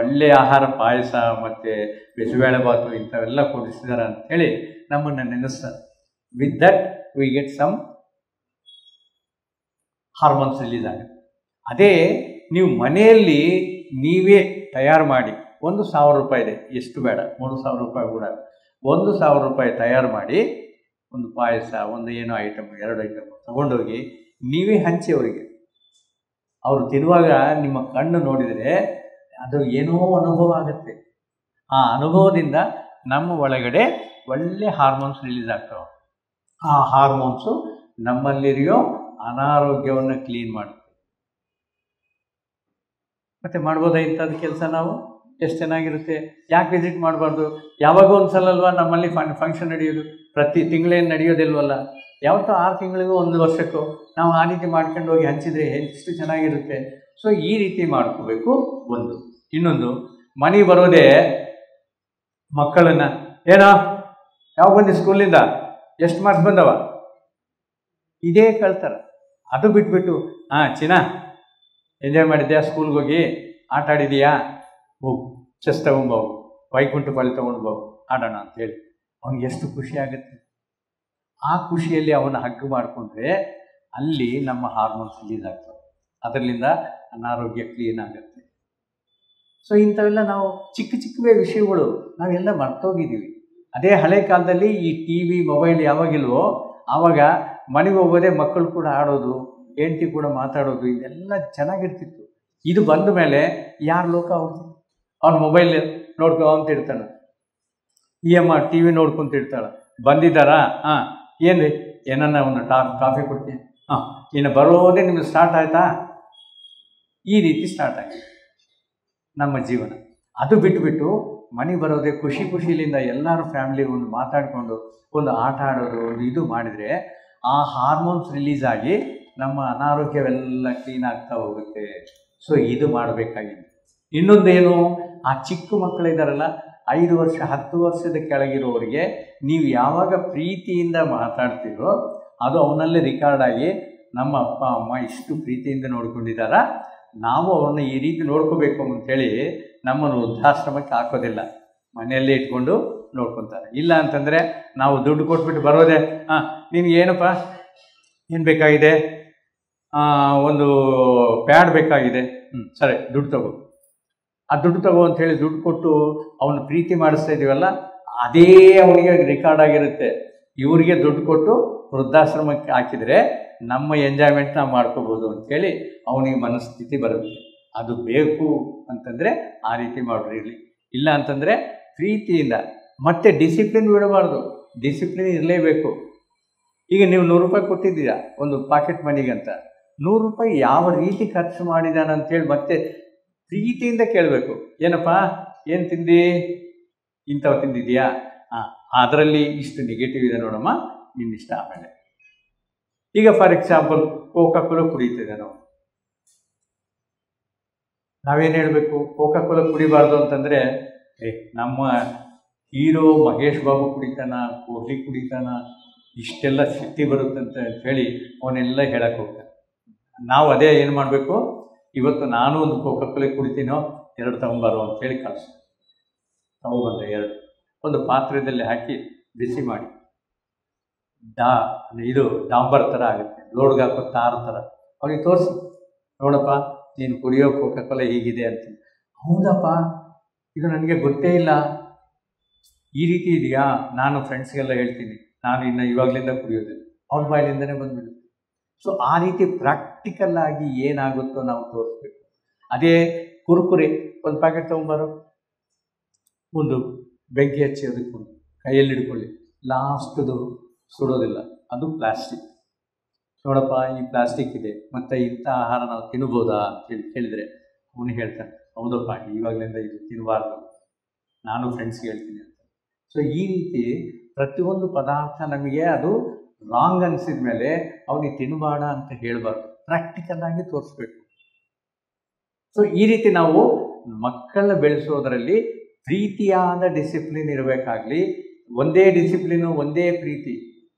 ಒಳ್ಳೆಯ ಆಹಾರ ಪಾಯಸ ಮತ್ತು ಬಿಸಿಬೇಳೆಬಾತು ಇಂಥವೆಲ್ಲ ಕೊಡಿಸಿದಾರೆ ಅಂಥೇಳಿ ನಮ್ಮನ್ನು ನೆನೆಸ್ತಾರೆ. With that we get some hormones release ಆಗುತ್ತೆ. ಅದೇ ನೀವು ಮನೆಯಲ್ಲಿ ನೀವೇ ತಯಾರು ಮಾಡಿ, 1,000 ರೂಪಾಯಿ ಇದೆ, ಎಷ್ಟು ಬೇಡ, 3,000 ರೂಪಾಯಿ ಕೂಡ, 1,000 ರೂಪಾಯಿ ತಯಾರು ಮಾಡಿ ಒಂದು ಪಾಯಸ, ಒಂದು ಏನೋ ಐಟಮ್, 2 ಐಟಮ್ ತಗೊಂಡೋಗಿ ನೀವೇ ಹಂಚಿ ಅವರಿಗೆ. ಅವರು ತಿನ್ನುವಾಗ ನಿಮ್ಮ ಕಣ್ಣು ನೋಡಿದರೆ ಅದು ಏನೋ ಅನುಭವ ಆಗುತ್ತೆ. ಆ ಅನುಭವದಿಂದ ನಮ್ಮ ಒಳಗಡೆ ಒಳ್ಳೆ ಹಾರ್ಮೋನ್ಸ್ ರಿಲೀಸ್ ಆಗ್ತವೆ. ಆ ಹಾರ್ಮೋನ್ಸು ನಮ್ಮಲ್ಲಿರೋ ಅನಾರೋಗ್ಯವನ್ನು ಕ್ಲೀನ್ ಮಾಡುತ್ತೆ. ಮತ್ತು ಮಾಡ್ಬೋದಾ ಇಂಥದ್ದು ಕೆಲಸ? ನಾವು ಎಷ್ಟು ಚೆನ್ನಾಗಿರುತ್ತೆ. ಯಾಕೆ ವಿಸಿಟ್ ಮಾಡಬಾರ್ದು? ಯಾವಾಗ ಒಂದು ಸಲ ಅಲ್ವಾ ನಮ್ಮಲ್ಲಿ ಫಂಕ್ಷನ್ ನಡೆಯೋದು, ಪ್ರತಿ ತಿಂಗಳೇನು ನಡೆಯೋದಿಲ್ವಲ್ಲ, ಯಾವತ್ತೋ 6 ತಿಂಗಳಿಗೂ 1 ವರ್ಷಕ್ಕೂ ನಾವು ಆ ರೀತಿ ಮಾಡ್ಕೊಂಡು ಹೋಗಿ ಹಂಚಿದರೆ ಎಷ್ಟು ಚೆನ್ನಾಗಿರುತ್ತೆ. ಸೊ ಈ ರೀತಿ ಮಾಡ್ಕೋಬೇಕು. ಒಂದು. ಇನ್ನೊಂದು, ಮನೆಗೆ ಬರೋದೇ ಮಕ್ಕಳನ್ನು, ಏನೋ ಯಾವ ಬಂದು ಸ್ಕೂಲಿಂದ ಎಷ್ಟು ಮಾರ್ಕ್ಸ್ ಬಂದವ, ಇದೇ ಕಳ್ತಾರೆ. ಅದು ಬಿಟ್ಬಿಟ್ಟು ಚಿನ್ನ ಎಂಜಾಯ್ ಮಾಡಿದ್ಯಾ, ಸ್ಕೂಲ್ಗೆ ಹೋಗಿ ಆಟ ಆಡಿದೀಯಾ, ಹೋಗು ಚೆಸ್ ತೊಗೊಂಬೋವು, ವೈಕುಂಠ ಬಳಿ ತೊಗೊಂಡ್ಬೋವು, ಆಡೋಣ ಅಂತೇಳಿ ಅವನಿಗೆ ಎಷ್ಟು ಖುಷಿ ಆಗುತ್ತೆ. ಆ ಖುಷಿಯಲ್ಲಿ ಅವನ ಹಗ್ಗು ಮಾಡಿಕೊಂಡ್ರೆ ಅಲ್ಲಿ ನಮ್ಮ ಹಾರ್ಮೋನ್ಸ್ ರಿಲೀಸ್ ಆಗ್ತವೆ. ಅದರಿಂದ ಅನಾರೋಗ್ಯ ಕ್ಲೀನ್ ಆಗುತ್ತೆ. ಸೊ ಇಂಥವೆಲ್ಲ ನಾವು ಚಿಕ್ಕ ಚಿಕ್ಕವೇ ವಿಷಯಗಳು ನಾವೆಲ್ಲ ಮರ್ತೋಗಿದ್ದೀವಿ. ಅದೇ ಹಳೆ ಕಾಲದಲ್ಲಿ ಈ TV ಮೊಬೈಲ್ ಯಾವಾಗಿಲ್ವೋ ಆವಾಗ ಮನೆಗೆ ಹೋಗೋದೇ ಮಕ್ಕಳು ಕೂಡ ಆಡೋದು, ಹೆಂಡತಿ ಕೂಡ ಮಾತಾಡೋದು, ಇದೆಲ್ಲ ಚೆನ್ನಾಗಿರ್ತಿತ್ತು. ಇದು ಬಂದ ಮೇಲೆ ಯಾರ ಲೋಕ ಅವ್ರದ್ದು? ಅವ್ನು ಮೊಬೈಲ್ ನೋಡ್ಕೊಂತ ಇರ್ತಾನೆ, ಈ ಅಮ್ಮ TV ನೋಡ್ಕೊಂತಿರ್ತಾಳೆ. ಬಂದಿದ್ದಾರಾ? ಏನು ರೀ, ಏನನ್ನ ಒಂದು ಕಾಫಿ ಕೊಡ್ತೀನಿ, ಇನ್ನು ಬರೋದೇ ನಿಮಗೆ ಸ್ಟಾರ್ಟ್ ಆಯಿತಾ? ಈ ರೀತಿ ಸ್ಟಾರ್ಟ್ ಆಗಿದೆ ನಮ್ಮ ಜೀವನ. ಅದು ಬಿಟ್ಟುಬಿಟ್ಟು ಮನೆಗೆ ಬರೋದೇ ಖುಷಿಲಿಂದ ಎಲ್ಲರೂ ಫ್ಯಾಮಿಲಿ ಒಂದು ಮಾತಾಡಿಕೊಂಡು ಒಂದು ಆಟ ಆಡೋದು, ಒಂದು ಇದು ಮಾಡಿದರೆ ಆ ಹಾರ್ಮೋನ್ಸ್ ರಿಲೀಸ್ ಆಗಿ ನಮ್ಮ ಅನಾರೋಗ್ಯವೆಲ್ಲ ಕ್ಲೀನ್ ಆಗ್ತಾ ಹೋಗುತ್ತೆ. ಸೊ ಇದು ಮಾಡಬೇಕಾಗಿದೆ. ಇನ್ನೊಂದೇನು, ಆ ಚಿಕ್ಕ ಮಕ್ಕಳಿದ್ದಾರಲ್ಲ, 5 ವರ್ಷ 10 ವರ್ಷದ ಕೆಳಗಿರೋರಿಗೆ ನೀವು ಯಾವಾಗ ಪ್ರೀತಿಯಿಂದ ಮಾತಾಡ್ತೀರೋ ಅದು ಅವನಲ್ಲೇ ರೆಕಾರ್ಡ್ ಆಗಿ ನಮ್ಮ ಅಪ್ಪ ಅಮ್ಮ ಇಷ್ಟು ಪ್ರೀತಿಯಿಂದ ನೋಡ್ಕೊಂಡಿದ್ದಾರ, ನಾವು ಅವ್ರನ್ನ ಈ ರೀತಿ ನೋಡ್ಕೋಬೇಕು ಅಂತೇಳಿ ನಮ್ಮನ್ನು ವೃದ್ಧಾಶ್ರಮಕ್ಕೆ ಹಾಕೋದಿಲ್ಲ, ಮನೆಯಲ್ಲೇ ಇಟ್ಕೊಂಡು ನೋಡ್ಕೊತಾರೆ. ಇಲ್ಲ ಅಂತಂದರೆ ನಾವು ದುಡ್ಡು ಕೊಟ್ಬಿಟ್ಟು ಬರೋದೆ, ನಿನಗೇನಪ್ಪ ಏನು ಬೇಕಾಗಿದೆ, ಒಂದು ಪ್ಯಾಡ್ ಬೇಕಾಗಿದೆ, ಸರಿ ದುಡ್ಡು ತಗೋ, ಆ ದುಡ್ಡು ತಗೋ ಅಂಥೇಳಿ ದುಡ್ಡು ಕೊಟ್ಟು ಅವನು ಪ್ರೀತಿ ಮಾಡಿಸ್ತಾ ಇದ್ದೀವಲ್ಲ, ಅದೇ ಅವನಿಗೆ ರೆಕಾರ್ಡ್ ಆಗಿರುತ್ತೆ. ಇವರಿಗೆ ದುಡ್ಡು ಕೊಟ್ಟು ವೃದ್ಧಾಶ್ರಮಕ್ಕೆ ಹಾಕಿದರೆ ನಮ್ಮ ಎಂಜಾಯ್ಮೆಂಟ್ ನಾವು ಮಾಡ್ಕೋಬೋದು ಅಂಥೇಳಿ ಅವನಿಗೆ ಮನಸ್ಥಿತಿ ಬರುತ್ತೆ. ಅದು ಬೇಕು ಅಂತಂದರೆ ಆ ರೀತಿ ಮಾಡಿರಿ. ಇಲ್ಲ ಅಂತಂದರೆ ಪ್ರೀತಿಯಿಂದ, ಮತ್ತೆ ಡಿಸಿಪ್ಲಿನ್ ಬಿಡಬಾರ್ದು, ಡಿಸಿಪ್ಲಿನ್ ಇರಲೇಬೇಕು. ಈಗ ನೀವು 100 ರೂಪಾಯಿ ಕೊಟ್ಟಿದ್ದೀರಾ ಒಂದು ಪಾಕೆಟ್ ಮನಿಗೆ ಅಂತ, 100 ರೂಪಾಯಿ ಯಾವ ರೀತಿ ಖರ್ಚು ಮಾಡಿದಾನಂತೇಳಿ ಮತ್ತೆ ಪ್ರೀತಿಯಿಂದ ಕೇಳಬೇಕು. ಏನಪ್ಪ ಏನು ತಿಂದು, ಇಂಥವು ತಿಂದಿದೆಯಾ, ಅದರಲ್ಲಿ ಇಷ್ಟು ನೆಗೆಟಿವ್ ಇದೆ ನೋಡಮ್ಮ, ನಿನ್ನಿಷ್ಟ. ಆಮೇಲೆ ಈಗ ಫಾರ್ ಎಕ್ಸಾಂಪಲ್ ಕೋಕಾ ಕೋಲಾ ಕುಡಿತಿದ್ದೆ, ನಾವೇನು ಹೇಳಬೇಕು, ಕೋಕಾ ಕೋಲಾ ಕುಡಿಬಾರ್ದು ಅಂತಂದರೆ, ನಮ್ಮ ಹೀರೋ ಮಹೇಶ್ ಬಾಬು ಕುಡಿತಾನ, ಕೊಹ್ಲಿ ಕುಡಿತಾನ, ಇಷ್ಟೆಲ್ಲ ಶಕ್ತಿ ಬರುತ್ತಂತ ಹೇಳಿ ಅವನ್ನೆಲ್ಲ ಹೇಳಕ್ಕೆ ಹೋಗ್ತಾನೆ. ನಾವು ಅದೇ ಏನು ಮಾಡಬೇಕು, ಇವತ್ತು ನಾನು ಒಂದು ಕೋಕಾ ಕೋಲಾ ಕುಡಿತೀನೋ, 2 ತಗೊಂಬಾರೋ ಅಂತೇಳಿ ಕಳಿಸ್ತೀನಿ. ತಗೊಬಂದೆ 2, ಒಂದು ಪಾತ್ರೆಯಲ್ಲಿ ಹಾಕಿ ಬಿಸಿ ಮಾಡಿ, ಇದು ಡಾಂಬರ್ ಥರ ಆಗುತ್ತೆ, ಲೋಡ್ಗೆ ಹಾಕೋ ತಾರ ಥರ ಅವನಿಗೆ ತೋರಿಸಿ, ನೋಡಪ್ಪ ನೀನು ಕುಡಿಯೋ ಕೋಕಾ ಕೋಲಾ ಹೀಗಿದೆ ಅಂತ. ಹೌದಪ್ಪ, ಇದು ನನಗೆ ಗೊತ್ತೇ ಇಲ್ಲ, ಈ ರೀತಿ ಇದೆಯಾ, ನಾನು ಫ್ರೆಂಡ್ಸ್ಗೆಲ್ಲ ಹೇಳ್ತೀನಿ, ನಾನು ಇನ್ನು ಇವಾಗಲಿಂದ ಕುಡಿಯೋದಿಲ್ಲ, ಅವ್ರ ಬಾಯಿಲಿಂದನೇ ಬಂದ್ಬಿಡುತ್ತೆ. ಸೊ ಆ ರೀತಿ ಪ್ರಾಕ್ಟಿಕಲ್ ಆಗಿ ಏನಾಗುತ್ತೋ ನಾವು ತೋರಿಸ್ಬೇಕು. ಅದೇ ಕುರ್ಕುರೆ ಒಂದು ಪ್ಯಾಕೆಟ್ ತೊಗೊಂಬಾರೋ, ಒಂದು ಬೆಂಕಿ ಹಚ್ಚಿ ಅದಕ್ಕೆ ಕೈಯಲ್ಲಿ ಹಿಡ್ಕೊಳ್ಳಿ, ಲಾಸ್ಟದು ಸುಡೋದಿಲ್ಲ, ಅದು ಪ್ಲಾಸ್ಟಿಕ್. ನೋಡಪ್ಪ ಈ ಪ್ಲಾಸ್ಟಿಕ್ ಇದೆ, ಮತ್ತು ಇಂಥ ಆಹಾರ ನಾವು ತಿನ್ಬೋದಾ ಅಂತೇಳಿ ಕೇಳಿದರೆ ಅವನು ಹೇಳ್ತಾನೆ, ಹೌದಪ್ಪ ಇವಾಗಲಿಂದ ಇದು ತಿನ್ನಬಾರ್ದು, ನಾನು ಫ್ರೆಂಡ್ಸ್ಗೆ ಹೇಳ್ತೀನಿ ಅಂತ. ಸೊ ಈ ರೀತಿ ಪ್ರತಿಯೊಂದು ಪದಾರ್ಥ ನಮಗೆ ಅದು ರಾಂಗ್ ಅನಿಸಿದ ಮೇಲೆ ಅವನಿಗೆ ತಿನ್ನಬೇಡ ಅಂತ ಹೇಳಬಾರ್ದು, ಪ್ರಾಕ್ಟಿಕಲ್ ಆಗಿ ತೋರಿಸ್ಬೇಕು. ಸೊ ಈ ರೀತಿ ನಾವು ಮಕ್ಕಳನ್ನ ಬೆಳೆಸೋದರಲ್ಲಿ ಪ್ರೀತಿಯಾದ ಡಿಸಿಪ್ಲಿನ್ ಇರಬೇಕಾಗಲಿ, ಒಂದೇ ಡಿಸಿಪ್ಲಿನು, ಒಂದೇ ಪ್ರೀತಿ.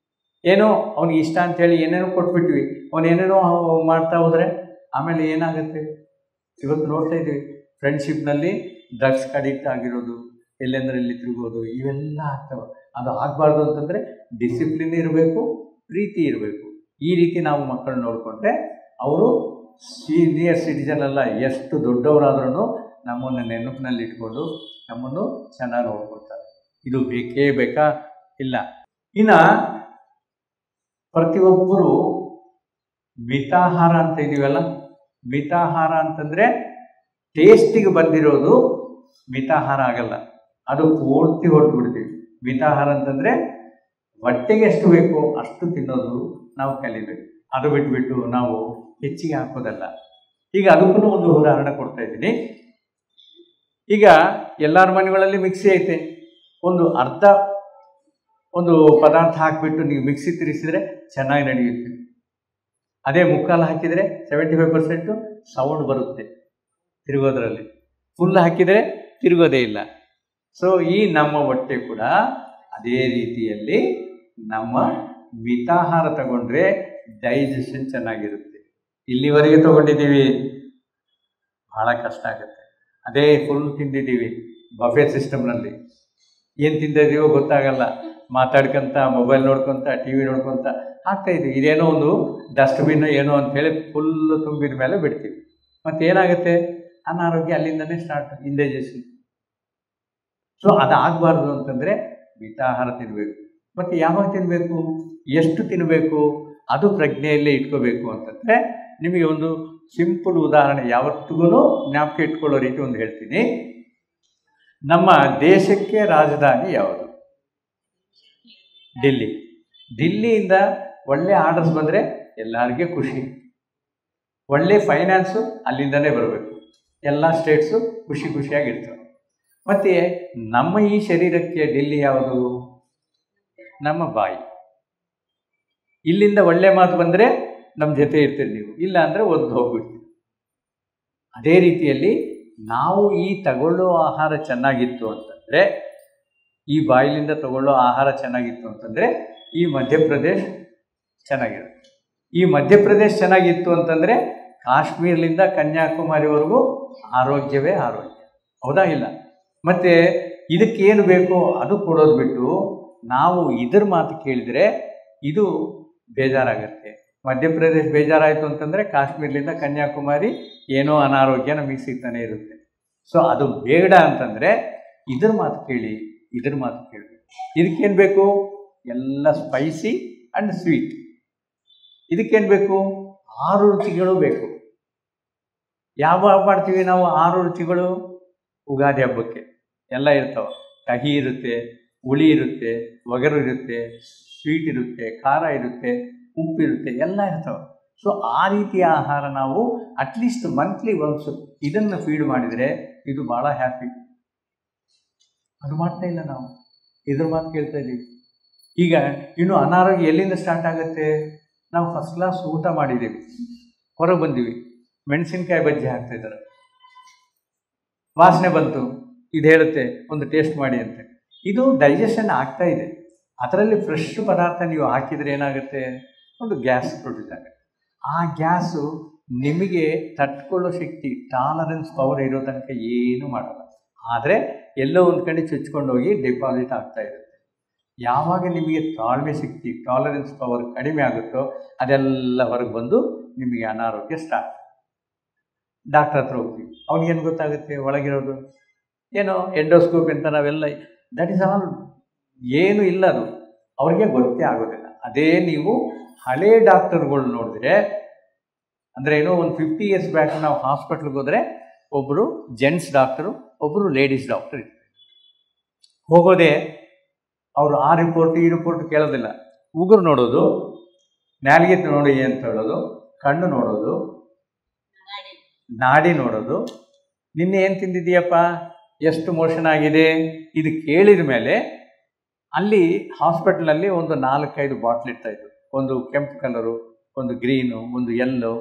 ಏನೋ ಅವ್ನಿಗೆ ಇಷ್ಟ ಅಂತೇಳಿ ಏನೇನೋ ಕೊಟ್ಬಿಟ್ವಿ, ಅವನೇನೇನೋ ಮಾಡ್ತಾ ಹೋದರೆ ಆಮೇಲೆ ಏನಾಗುತ್ತೆ? ಇವತ್ತು ನೋಡ್ತಾ ಇದ್ದೀವಿ, ಫ್ರೆಂಡ್ಶಿಪ್ನಲ್ಲಿ ಡ್ರಗ್ಸ್ ಅಡಿಕ್ಟ್ ಆಗಿರೋದು, ಎಲ್ಲೆಂದರಲ್ಲಿ ತಿರುಗೋದು, ಇವೆಲ್ಲ ಆಗ್ತವೆ. ಅದು ಆಗಬಾರ್ದು ಅಂತಂದರೆ ಡಿಸಿಪ್ಲಿನ್ ಇರಬೇಕು, ಪ್ರೀತಿ ಇರಬೇಕು. ಈ ರೀತಿ ನಾವು ಮಕ್ಕಳು ನೋಡಿಕೊಂಡ್ರೆ ಅವರು ಸೀನಿಯರ್ ಸಿಟಿಜನ್ ಅಲ್ಲ, ಎಷ್ಟು ದೊಡ್ಡವರಾದ್ರೂ ನಮ್ಮನ್ನು ನೆನಪಿನಲ್ಲಿ ಇಟ್ಕೊಂಡು ನಮ್ಮನ್ನು ಚೆನ್ನಾಗಿ ನೋಡ್ಕೊಳ್ತಾರೆ. ಇದು ಬೇಕೇ ಬೇಕಾ? ಇಲ್ಲ. ಇನ್ನು ಪ್ರತಿಯೊಬ್ಬರು ಮಿತಾಹಾರ ಅಂತ ಇದೀವಲ್ಲ, ಮಿತಾಹಾರ ಅಂತಂದರೆ ಟೇಸ್ಟಿಗೆ ಬಂದಿರೋದು ಮಿತಾಹಾರ ಆಗಲ್ಲ, ಅದು ಪೂರ್ತಿ ಹೊರಟು ಬಿಡ್ತೀವಿ. ಮಿತಾಹಾರ ಅಂತಂದರೆ ಹೊಟ್ಟೆಗೆ ಎಷ್ಟು ಬೇಕೋ ಅಷ್ಟು ತಿನ್ನೋದು ನಾವು ಕಲಿಬೇಕು. ಅದು ಬಿಟ್ಬಿಟ್ಟು ನಾವು ಹೆಚ್ಚಿಗೆ ಹಾಕೋದಲ್ಲ. ಈಗ ಅದಕ್ಕೂ ಒಂದು ಉದಾಹರಣೆ ಕೊಡ್ತಾ ಇದ್ದೀನಿ. ಈಗ ಎಲ್ಲರ ಮನೆಗಳಲ್ಲಿ ಮಿಕ್ಸಿ ಐತೆ, ಒಂದು ಅರ್ಧ ಒಂದು ಪದಾರ್ಥ ಹಾಕಿಬಿಟ್ಟು ನೀವು ಮಿಕ್ಸಿ ತಿರುಗಿಸಿದ್ರೆ ಚೆನ್ನಾಗಿ ನಡೆಯುತ್ತೆ. ಅದೇ ಮುಕ್ಕಾಲು ಹಾಕಿದರೆ 75% ಸೌಂಡ್ ಬರುತ್ತೆ ತಿರುಗೋದ್ರಲ್ಲಿ, ಫುಲ್ ಹಾಕಿದರೆ ತಿರುಗೋದೇ ಇಲ್ಲ. ಸೊ ಈ ನಮ್ಮ ಹೊಟ್ಟೆ ಕೂಡ ಅದೇ ರೀತಿಯಲ್ಲಿ ನಮ್ಮ ಮಿತಾಹಾರ ತಗೊಂಡ್ರೆ ಡೈಜೆಷನ್ ಚೆನ್ನಾಗಿರುತ್ತೆ. ಇಲ್ಲಿವರೆಗೆ ತಗೊಂಡಿದ್ದೀವಿ, ಭಾಳ ಕಷ್ಟ ಆಗುತ್ತೆ. ಅದೇ ಫುಲ್ ತಿಂದಿದ್ದೀವಿ ಬಫೆ ಸಿಸ್ಟಮ್ನಲ್ಲಿ, ಏನು ತಿಂದಿದ್ದೀವೋ ಗೊತ್ತಾಗಲ್ಲ, ಮಾತಾಡ್ಕೊಂತ ಮೊಬೈಲ್ ನೋಡ್ಕೊತ ಟಿ ವಿ ನೋಡ್ಕೊತ ಆಗ್ತಾಯಿದ್ದೀವಿ. ಇದೇನೋ ಒಂದು ಡಸ್ಟ್ಬಿನ್ ಏನೋ ಅಂಥೇಳಿ ಫುಲ್ಲು ತುಂಬಿದ ಮೇಲೆ ಬಿಡ್ತೀವಿ. ಮತ್ತು ಏನಾಗುತ್ತೆ? ಅನಾರೋಗ್ಯ ಅಲ್ಲಿಂದನೇ ಸ್ಟಾರ್ಟ್, ಇಂಡೈಜೆಷನ್. ಸೊ ಅದಾಗಬಾರ್ದು ಅಂತಂದರೆ ಮಿತಾಹಾರ ತಿನ್ನಬೇಕು. ಮತ್ತು ಯಾವಾಗ ತಿನ್ನಬೇಕು, ಎಷ್ಟು ತಿನ್ನಬೇಕು, ಅದು ಪ್ರಜ್ಞೆಯಲ್ಲೇ ಇಟ್ಕೋಬೇಕು. ಅಂತಂದರೆ ನಿಮಗೆ ಒಂದು ಸಿಂಪಲ್ ಉದಾಹರಣೆ ಯಾವತ್ತಿಗೂ ಜ್ಞಾಪಕ ಇಟ್ಕೊಳ್ಳೋ ರೀತಿ ಒಂದು ಹೇಳ್ತೀನಿ. ನಮ್ಮ ದೇಶಕ್ಕೆ ರಾಜಧಾನಿ ಯಾವುದು? ಡೆಲ್ಲಿ. ಡೆಲ್ಲಿಯಿಂದ ಒಳ್ಳೆ ಆರ್ಡರ್ಸ್ ಬಂದರೆ ಎಲ್ಲರಿಗೂ ಖುಷಿ, ಒಳ್ಳೆ ಫೈನಾನ್ಸು ಅಲ್ಲಿಂದನೇ ಬರಬೇಕು, ಎಲ್ಲ ಸ್ಟೇಟ್ಸು ಖುಷಿ ಖುಷಿಯಾಗಿರ್ತವೆ. ಮತ್ತು ನಮ್ಮ ಈ ಶರೀರಕ್ಕೆ ಡೆಲ್ಲಿ ಯಾವುದು? ನಮ್ಮ ಬಾಯಿ. ಇಲ್ಲಿಂದ ಒಳ್ಳೆ ಮಾತು ಬಂದರೆ ನಮ್ಮ ಜೊತೆ ಇರ್ತೀರಿ ನೀವು, ಇಲ್ಲ ಅಂದರೆ ಒದ್ದು ಹೋಗ್ಬಿಡ್ತೀವಿ. ಅದೇ ರೀತಿಯಲ್ಲಿ ನಾವು ಈ ತಗೊಳ್ಳೋ ಆಹಾರ ಚೆನ್ನಾಗಿತ್ತು ಅಂತಂದರೆ, ಈ ಬಾಯಿಲಿಂದ ತಗೊಳ್ಳೋ ಆಹಾರ ಚೆನ್ನಾಗಿತ್ತು ಅಂತಂದರೆ ಈ ಮಧ್ಯಪ್ರದೇಶ ಚೆನ್ನಾಗಿರುತ್ತೆ. ಈ ಮಧ್ಯಪ್ರದೇಶ ಚೆನ್ನಾಗಿತ್ತು ಅಂತಂದರೆ ಕಾಶ್ಮೀರದಿಂದ ಕನ್ಯಾಕುಮಾರಿವರೆಗೂ ಆರೋಗ್ಯವೇ ಆರೋಗ್ಯ, ಹೌದಾ ಇಲ್ಲ? ಮತ್ತು ಇದಕ್ಕೇನು ಬೇಕೋ ಅದು ಕೊಡೋದು ಬಿಟ್ಟು ನಾವು ಇದ್ರ ಮಾತು ಕೇಳಿದರೆ ಇದು ಬೇಜಾರಾಗುತ್ತೆ. ಮಧ್ಯಪ್ರದೇಶ ಬೇಜಾರಾಯಿತು ಅಂತಂದರೆ ಕಾಶ್ಮೀರದಿಂದ ಕನ್ಯಾಕುಮಾರಿ ಏನೋ ಅನಾರೋಗ್ಯ ನಮಗೆ ಸಿಗ್ತಾನೆ ಇರುತ್ತೆ. ಸೊ ಅದು ಬೇಡ ಅಂತಂದರೆ ಇದ್ರ ಮಾತು ಕೇಳಿ, ಇದ್ರ ಮಾತು ಕೇಳಬೇಕು. ಇದಕ್ಕೇನು ಬೇಕು? ಎಲ್ಲ ಸ್ಪೈಸಿ ಆ್ಯಂಡ್ ಸ್ವೀಟ್. ಇದಕ್ಕೇನು ಬೇಕು? 6 ರುಚಿಗಳು ಬೇಕು. ಯಾವಾಗ ಮಾಡ್ತೀವಿ ನಾವು 6 ರುಚಿಗಳು? ಉಗಾದಿ ಹಬ್ಬಕ್ಕೆ ಎಲ್ಲ ಇರ್ತವೆ. ಕಹಿ ಇರುತ್ತೆ, ಹುಳಿ ಇರುತ್ತೆ, ಒಗರು ಇರುತ್ತೆ, ಸ್ವೀಟ್ ಇರುತ್ತೆ, ಖಾರ ಇರುತ್ತೆ, ಉಪ್ಪಿರುತ್ತೆ, ಎಲ್ಲ ಇರ್ತವೆ. ಸೊ ಆ ರೀತಿಯ ಆಹಾರ ನಾವು ಅಟ್ಲೀಸ್ಟ್ ಮಂತ್ಲಿ ಒನ್ಸ್ ಇದನ್ನು ಫೀಡ್ ಮಾಡಿದರೆ ಇದು ಭಾಳ ಹ್ಯಾಪಿ. ಅದು ಮಾಡ್ತಾ ಇಲ್ಲ ನಾವು, ಇದ್ರ ಮಾತು ಕೇಳ್ತಾ ಇದ್ದೀವಿ. ಈಗ ಇನ್ನು ಅನಾರೋಗ್ಯ ಎಲ್ಲಿಂದ ಸ್ಟಾರ್ಟ್ ಆಗುತ್ತೆ? ನಾವು ಫಸ್ಟ್ ಕ್ಲಾಸ್ ಊಟ ಮಾಡಿದ್ದೀವಿ, ಹೊರಗೆ ಬಂದೀವಿ, ಮೆಣಸಿನ್ಕಾಯಿ ಬಜ್ಜಿ ಹಾಕ್ತಾಯಿದ್ದಾರೆ, ವಾಸನೆ ಬಂತು, ಇದು ಹೇಳುತ್ತೆ ಒಂದು ಟೇಸ್ಟ್ ಮಾಡಿ ಅಂತ. ಇದು ಡೈಜೆಷನ್ ಆಗ್ತಾ ಇದೆ. ಅದರಲ್ಲಿ ಫ್ರೆಶ್ ಪದಾರ್ಥ ನೀವು ಹಾಕಿದರೆ ಏನಾಗುತ್ತೆ? ಒಂದು ಗ್ಯಾಸ್ ಪ್ರೊಡ್ಯೂಸ್ ಆಗುತ್ತೆ. ಆ ಗ್ಯಾಸು ನಿಮಗೆ ತಟ್ಕೊಳ್ಳೋ ಶಕ್ತಿ, ಟಾಲರೆನ್ಸ್ ಪವರ್ ಇರೋ ತನಕ ಏನೂ ಮಾಡಲ್ಲ. ಆದರೆ ಎಲ್ಲೋ ಒಂದು ಕಡೆ ಚುಚ್ಕೊಂಡು ಹೋಗಿ ಡಿಪಾಸಿಟ್ ಆಗ್ತಾ ಇರುತ್ತೆ. ಯಾವಾಗ ನಿಮಗೆ ತಾಳ್ಮೆ ಶಕ್ತಿ, ಟಾಲರೆನ್ಸ್ ಪವರ್ ಕಡಿಮೆ ಆಗುತ್ತೋ ಅದೆಲ್ಲ ಹೊರಗೆ ಬಂದು ನಿಮಗೆ ಅನಾರೋಗ್ಯ ಸ್ಟಾರ್ಟ್. ಡಾಕ್ಟರ್ ಹತ್ರ ಹೋಗ್ತೀವಿ, ಅವ್ನಿಗೇನು ಗೊತ್ತಾಗುತ್ತೆ? ಒಳಗಿರೋದು ಏನೋ ಎಂಡೋಸ್ಕೋಪ್ ಅಂತ ನಾವೆಲ್ಲ, ದಟ್ ಈಸ್ ಆಲ್ ಏನು ಇಲ್ಲ, ಅದು ಅವ್ರಿಗೆ ಗೊತ್ತೇ ಆಗೋದಿಲ್ಲ. ಅದೇ ನೀವು ಹಳೇ ಡಾಕ್ಟರ್ಗಳು ನೋಡಿದ್ರೆ, ಅಂದರೆ ಏನೋ ಒಂದು 50 years ಬ್ಯಾಕ್ ನಾವು ಹಾಸ್ಪಿಟ್ಲಿಗೆ ಹೋದರೆ ಒಬ್ಬರು ಜೆಂಟ್ಸ್ ಡಾಕ್ಟರು, ಒಬ್ಬರು ಲೇಡೀಸ್ ಡಾಕ್ಟರ್ ಇರ್ತಾರೆ. ಹೋಗೋದೇ ಅವರು ಆ ರಿಪೋರ್ಟ್ ಈ ರಿಪೋರ್ಟ್ ಕೇಳೋದಿಲ್ಲ. ಉಗುರು ನೋಡೋದು, ನಾಲಿಗೆ ನೋಡಿ ಅಂತ ಹೇಳೋದು, ಕಣ್ಣು ನೋಡೋದು, ನಾಡಿ ನೋಡೋದು, ನಿನ್ನೆ ಏನು ತಿಂದಿದ್ದೀಯಪ್ಪ, ಎಷ್ಟು ಮೋಷನ್ ಆಗಿದೆ, ಇದು ಕೇಳಿದ ಮೇಲೆ ಅಲ್ಲಿ ಹಾಸ್ಪಿಟ್ಲಲ್ಲಿ ಒಂದು 4-5 ಬಾಟ್ಲ್ ಇರ್ತಾಯಿತ್ತು. ಒಂದು ಕೆಂಪು ಕಲರು, ಒಂದು ಗ್ರೀನು, ಒಂದು ಯೆಲ್ಲೋ.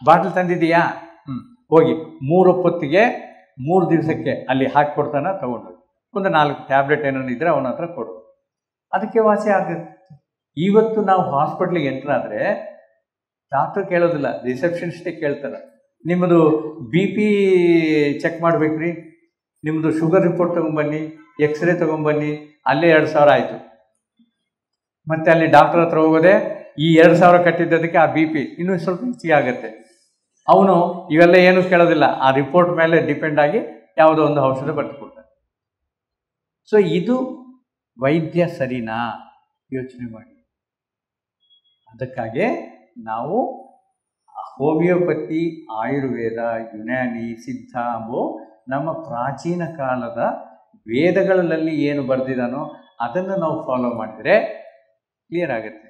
ಬಾಟ್ಲ್ ತಂದಿದ್ದೀಯಾ? ಹೋಗಿ 3 ಹೊತ್ತಿಗೆ 3 ದಿವಸಕ್ಕೆ ಅಲ್ಲಿ ಹಾಕಿಕೊಡ್ತಾನೆ, ತೊಗೊಂಡು ಒಂದು 4 ಟ್ಯಾಬ್ಲೆಟ್ ಏನಾರು ಇದ್ದರೆ ಅವನ ಹತ್ರ ಕೊಡು. ಅದಕ್ಕೆ ವಾಸಿ ಆಗುತ್ತೆ. ಇವತ್ತು ನಾವು ಹಾಸ್ಪಿಟ್ಲಿಗೆ ಎಂಟ್ರ್ ಆದರೆ ಡಾಕ್ಟ್ರು ಕೇಳೋದಿಲ್ಲ, ರಿಸೆಪ್ಷನಿಸ್ಟೇ ಕೇಳ್ತಾರೆ, ನಿಮ್ಮದು ಬಿ ಪಿ ಚೆಕ್ ಮಾಡ್ಬೇಕ್ರಿ, ನಿಮ್ಮದು ಶುಗರ್ ರಿಪೋರ್ಟ್ ತೊಗೊಂಬನ್ನಿ, ಎಕ್ಸ್ರೇ ತೊಗೊಂಬನ್ನಿ, ಅಲ್ಲೇ 2,000 ಆಯಿತು. ಮತ್ತು ಅಲ್ಲಿ ಡಾಕ್ಟ್ರ್ ಹತ್ರ ಹೋಗೋದೆ ಈ 2,000 ಕಟ್ಟಿದ್ದದಕ್ಕೆ ಆ ಬಿ ಪಿ ಇನ್ನೂ ಸ್ವಲ್ಪ ಹೆಚ್ಚಿಗೆ ಆಗುತ್ತೆ. ಅವನು ಇವೆಲ್ಲ ಏನೂ ಕೇಳೋದಿಲ್ಲ, ಆ ರಿಪೋರ್ಟ್ ಮೇಲೆ ಡಿಪೆಂಡ್ ಆಗಿ ಯಾವುದೋ ಒಂದು ಔಷಧ ಬರೆದುಕೊಡ್ತಾನೆ. ಸೊ ಇದು ವೈದ್ಯ ಸರಿನಾ? ಯೋಚನೆ ಮಾಡಿ. ಅದಕ್ಕಾಗಿ ನಾವು ಹೋಮಿಯೋಪತಿ, ಆಯುರ್ವೇದ, ಯುನಾನಿ, ಸಿದ್ಧ ಎಂಬೋ ನಮ್ಮ ಪ್ರಾಚೀನ ಕಾಲದ ವೇದಗಳಲ್ಲಿ ಏನು ಬರೆದಿದ್ದಾನೋ ಅದನ್ನು ನಾವು ಫಾಲೋ ಮಾಡಿದರೆ ಕ್ಲಿಯರ್ ಆಗುತ್ತೆ.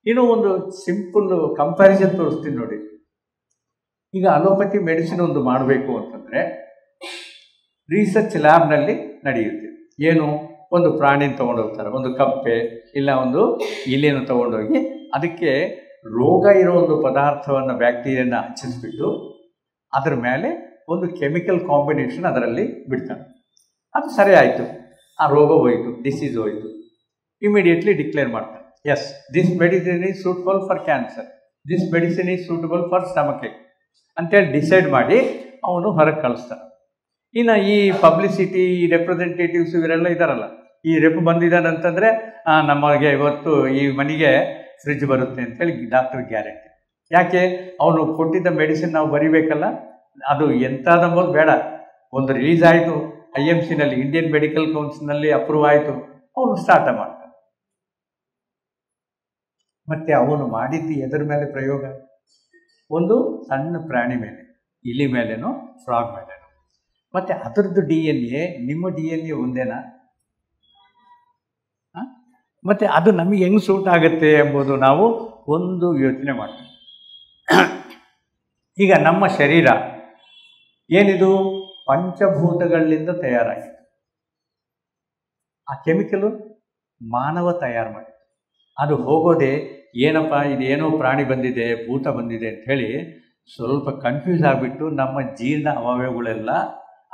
ಇನ್ನೂ ಒಂದು ಸಿಂಪಲ್ ಕಂಪ್ಯಾರಿಸನ್ ತೋರಿಸ್ತೀನಿ ನೋಡಿ. ಈಗ ಅಲೋಪತಿ ಮೆಡಿಸಿನ್ ಒಂದು ಮಾಡಬೇಕು ಅಂತಂದರೆ ರಿಸರ್ಚ್ ಲ್ಯಾಬ್ನಲ್ಲಿ ನಡೆಯುತ್ತೆ. ಏನು, ಒಂದು ಪ್ರಾಣಿನ ತೊಗೊಂಡೋಗ್ತಾರೆ, ಒಂದು ಕಪ್ಪೆ ಇಲ್ಲ ಒಂದು ಇಲಿಯನ್ನು ತೊಗೊಂಡೋಗಿ ಅದಕ್ಕೆ ರೋಗ ಇರೋ ಒಂದು ಪದಾರ್ಥವನ್ನು, ಬ್ಯಾಕ್ಟೀರಿಯಾನ ಹಚ್ಚಿಸ್ಬಿಟ್ಟು ಅದರ ಮೇಲೆ ಒಂದು ಕೆಮಿಕಲ್ ಕಾಂಬಿನೇಷನ್ ಅದರಲ್ಲಿ ಬಿಡ್ತಾರೆ. ಅದು ಸರಿ ಆಯಿತು, ಆ ರೋಗ ಹೋಯಿತು, ಡಿಸೀಸ್ ಹೋಯಿತು. ಇಮಿಡಿಯೇಟ್ಲಿ ಡಿಕ್ಲೇರ್ ಮಾಡ್ತಾರೆ, as this medicine is suitable for cancer, this medicine is suitable for stomach ache ಅಂತೇಳಿ ಡಿಸೈಡ್ ಮಾಡಿ ಅವನು ಹೊರಗೆ ಕಳಿಸ್ತಾನೆ. ಇನ್ನು ಈ ಪಬ್ಲಿಸಿಟಿ, ಈ ರೆಪ್ರೆಸೆಂಟೇಟಿವ್ಸ್ ಇವರೆಲ್ಲ ಇದ್ದಾರಲ್ಲ, ಈ ರೆಪ್ ಬಂದಿದ್ದಾನೆ ಅಂತಂದರೆ ನಮಗೆ ಇವತ್ತು ಈ ಮನೆಗೆ ಫ್ರಿಜ್ ಬರುತ್ತೆ ಅಂತೇಳಿ ಡಾಕ್ಟರ್ ಗ್ಯಾರಂಟಿ. ಯಾಕೆ? ಅವನು ಕೊಟ್ಟಿದ್ದ ಮೆಡಿಸಿನ್ ನಾವು ಬರಿಬೇಕಲ್ಲ, ಅದು ಎಂಥದಂಬೋದು ಬೇಡ. ಒಂದು ರಿಲೀಸ್ ಆಯಿತು, IMCನಲ್ಲಿ, ಇಂಡಿಯನ್ ಮೆಡಿಕಲ್ ಕೌನ್ಸಿಲ್ನಲ್ಲಿ ಅಪ್ರೂವ್ ಆಯಿತು, ಅವನು ಸ್ಟಾರ್ಟ್ ಮಾಡ್ತಾನೆ. ಮತ್ತು ಅವನು ಮಾಡಿದ್ದು ಎದರ ಮೇಲೆ ಪ್ರಯೋಗ? ಒಂದು ಸಣ್ಣ ಪ್ರಾಣಿ ಮೇಲೆ, ಇಲಿ ಮೇಲೇನೋ ಫ್ರಾಗ್ ಮೇಲೇನೋ. ಮತ್ತು ಅದರದ್ದು DNA ನಿಮ್ಮ DNA ಒಂದೇನಾ? ಮತ್ತು ಅದು ನಮಗೆ ಹೆಂಗೆ ಸೂಟ್ ಆಗುತ್ತೆ ಎಂಬುದು ನಾವು ಒಂದು ಯೋಚನೆ ಮಾಡ್ತೀವಿ. ಈಗ ನಮ್ಮ ಶರೀರ ಏನಿದು ಪಂಚಭೂತಗಳಿಂದ ತಯಾರಾಗಿದೆ. ಆ ಕೆಮಿಕಲು ಮಾನವ ತಯಾರು ಮಾಡಿದೆ. ಅದು ಹೋಗೋದೇ ಏನಪ್ಪ ಇದೇನೋ ಪ್ರಾಣಿ ಬಂದಿದೆ, ಭೂತ ಬಂದಿದೆ ಅಂಥೇಳಿ ಸ್ವಲ್ಪ ಕನ್ಫ್ಯೂಸ್ ಆಗಿಬಿಟ್ಟು ನಮ್ಮ ಜೀರ್ಣ ಅವಯವಗಳೆಲ್ಲ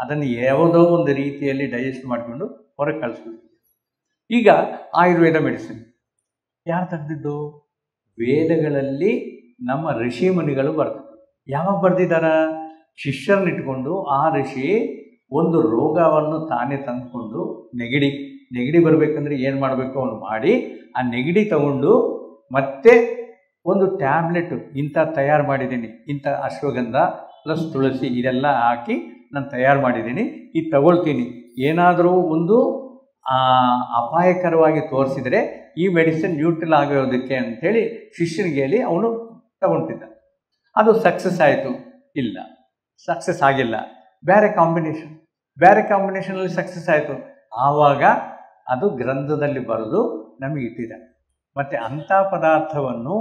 ಅದನ್ನು ಯಾವುದೋ ಒಂದು ರೀತಿಯಲ್ಲಿ ಡೈಜೆಸ್ಟ್ ಮಾಡಿಕೊಂಡು ಹೊರಗೆ ಕಳಿಸ್ಬಿಟ್ಟು. ಈಗ ಆಯುರ್ವೇದ ಮೆಡಿಸಿನ್ ಯಾರು ತೆಗೆದಿದ್ದು? ವೇದಗಳಲ್ಲಿ ನಮ್ಮ ಋಷಿ ಮುನಿಗಳು ಬರೆದಿದ್ದು. ಯಾವಾಗ ಬರೆದಿದ್ದಾರ? ಶಿಷ್ಯರನ್ನಿಟ್ಕೊಂಡು ಆ ಋಷಿ ಒಂದು ರೋಗವನ್ನು ತಾನೇ ತಂದುಕೊಂಡು, ನೆಗಡಿ ಬರಬೇಕಂದ್ರೆ ಏನು ಮಾಡಬೇಕು ಅವನು ಮಾಡಿ, ಆ ನೆಗಡಿ ತಗೊಂಡು ಮತ್ತೆ ಒಂದು ಟ್ಯಾಬ್ಲೆಟ್ ಇಂಥ ತಯಾರು ಮಾಡಿದ್ದೀನಿ, ಇಂಥ ಅಶ್ವಗಂಧ ಪ್ಲಸ್ ತುಳಸಿ ಇದೆಲ್ಲ ಹಾಕಿ ನಾನು ತಯಾರು ಮಾಡಿದ್ದೀನಿ, ಇದು ತಗೊಳ್ತೀನಿ, ಏನಾದರೂ ಒಂದು ಅಪಾಯಕರವಾಗಿ ತೋರಿಸಿದರೆ ಈ ಮೆಡಿಸಿನ್ ನ್ಯೂಟ್ರಲ್ ಆಗೋದಕ್ಕೆ ಅಂಥೇಳಿ ಶಿಷ್ಯನಿಗೆ ಹೇಳಿ ಅವನು ತಗೊಳ್ತಿದ್ದ. ಅದು ಸಕ್ಸಸ್ ಆಯಿತು? ಇಲ್ಲ, ಸಕ್ಸಸ್ ಆಗಿಲ್ಲ. ಬೇರೆ ಕಾಂಬಿನೇಷನಲ್ಲಿ ಸಕ್ಸಸ್ ಆಯಿತು. ಆವಾಗ ಅದು ಗ್ರಂಥದಲ್ಲಿ ಬರೆದು ನಮಗೆ ಇಟ್ಟಿದ್ದಾರೆ. ಮತ್ತು ಅಂಥ ಪದಾರ್ಥವನ್ನು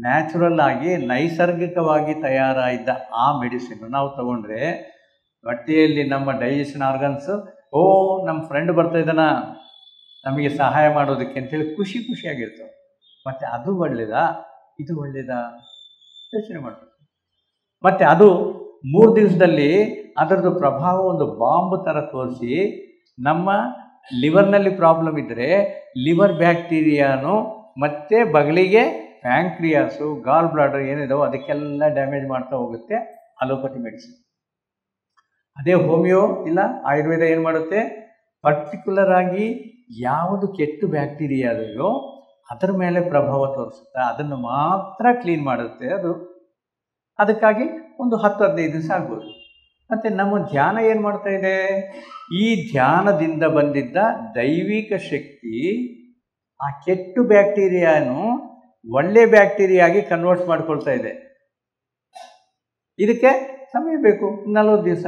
ನ್ಯಾಚುರಲ್ ಆಗಿ ನೈಸರ್ಗಿಕವಾಗಿ ತಯಾರಾಗಿದ್ದ ಆ ಮೆಡಿಸಿನ್ ನಾವು ತಗೊಂಡ್ರೆ ಹೊಟ್ಟೆಯಲ್ಲಿ ನಮ್ಮ ಡೈಜೆಷನ್ ಆರ್ಗನ್ಸ್, ಓ ನಮ್ಮ ಫ್ರೆಂಡ್ ಬರ್ತಾ ಇದ್ದಾನ ನಮಗೆ ಸಹಾಯ ಮಾಡೋದಕ್ಕೆ ಅಂತೇಳಿ ಖುಷಿಯಾಗಿರ್ತವೆ. ಮತ್ತು ಅದು ಒಳ್ಳೆಯದಾ, ಇದು ಒಳ್ಳೆಯದಾ ಯೋಚನೆ ಮಾಡಬೇಕು. ಮತ್ತು ಅದು 3 ದಿವಸದಲ್ಲಿ ಅದರದ್ದು ಪ್ರಭಾವ ಒಂದು ಬಾಂಬ್ ಥರ ತೋರಿಸಿ, ನಮ್ಮ ಲಿವರ್ನಲ್ಲಿ ಪ್ರಾಬ್ಲಮ್ ಇದ್ದರೆ ಲಿವರ್ ಬ್ಯಾಕ್ಟೀರಿಯಾನು ಮತ್ತು ಬಗಲಿಗೆ ಪ್ಯಾಂಕ್ರಿಯಾಸು, ಗಾಲ್ ಬ್ಲಾಡರ್ ಏನಿದಾವೋ ಅದಕ್ಕೆಲ್ಲ ಡ್ಯಾಮೇಜ್ ಮಾಡ್ತಾ ಹೋಗುತ್ತೆ ಅಲೋಪತಿ ಮೆಡಿಸಿನ್. ಅದೇ ಹೋಮಿಯೋ ಇಲ್ಲ ಆಯುರ್ವೇದ ಏನು ಮಾಡುತ್ತೆ? ಪರ್ಟಿಕ್ಯುಲರ್ ಆಗಿ ಯಾವುದು ಕೆಟ್ಟು ಬ್ಯಾಕ್ಟೀರಿಯಾ ಅದೆಯೋ ಅದರ ಮೇಲೆ ಪ್ರಭಾವ ತೋರಿಸುತ್ತೆ, ಅದನ್ನು ಮಾತ್ರ ಕ್ಲೀನ್ ಮಾಡುತ್ತೆ ಅದು. ಅದಕ್ಕಾಗಿ ಒಂದು 10-15 ದಿವಸ ಆಗ್ಬೋದು. ಮತ್ತು ನಮ್ಮ ಧ್ಯಾನ ಏನು ಮಾಡ್ತಾ ಇದೆ? ಈ ಧ್ಯಾನದಿಂದ ಬಂದಿದ್ದ ದೈವಿಕ ಶಕ್ತಿ ಆ ಕೆಟ್ಟು ಬ್ಯಾಕ್ಟೀರಿಯಾನು ಒಳ್ಳೆ ಬ್ಯಾಕ್ಟೀರಿಯಾಗಿ ಕನ್ವರ್ಟ್ ಮಾಡ್ಕೊಳ್ತಾ ಇದೆ. ಇದಕ್ಕೆ ಸಮಯ ಬೇಕು, 40 ದಿವಸ.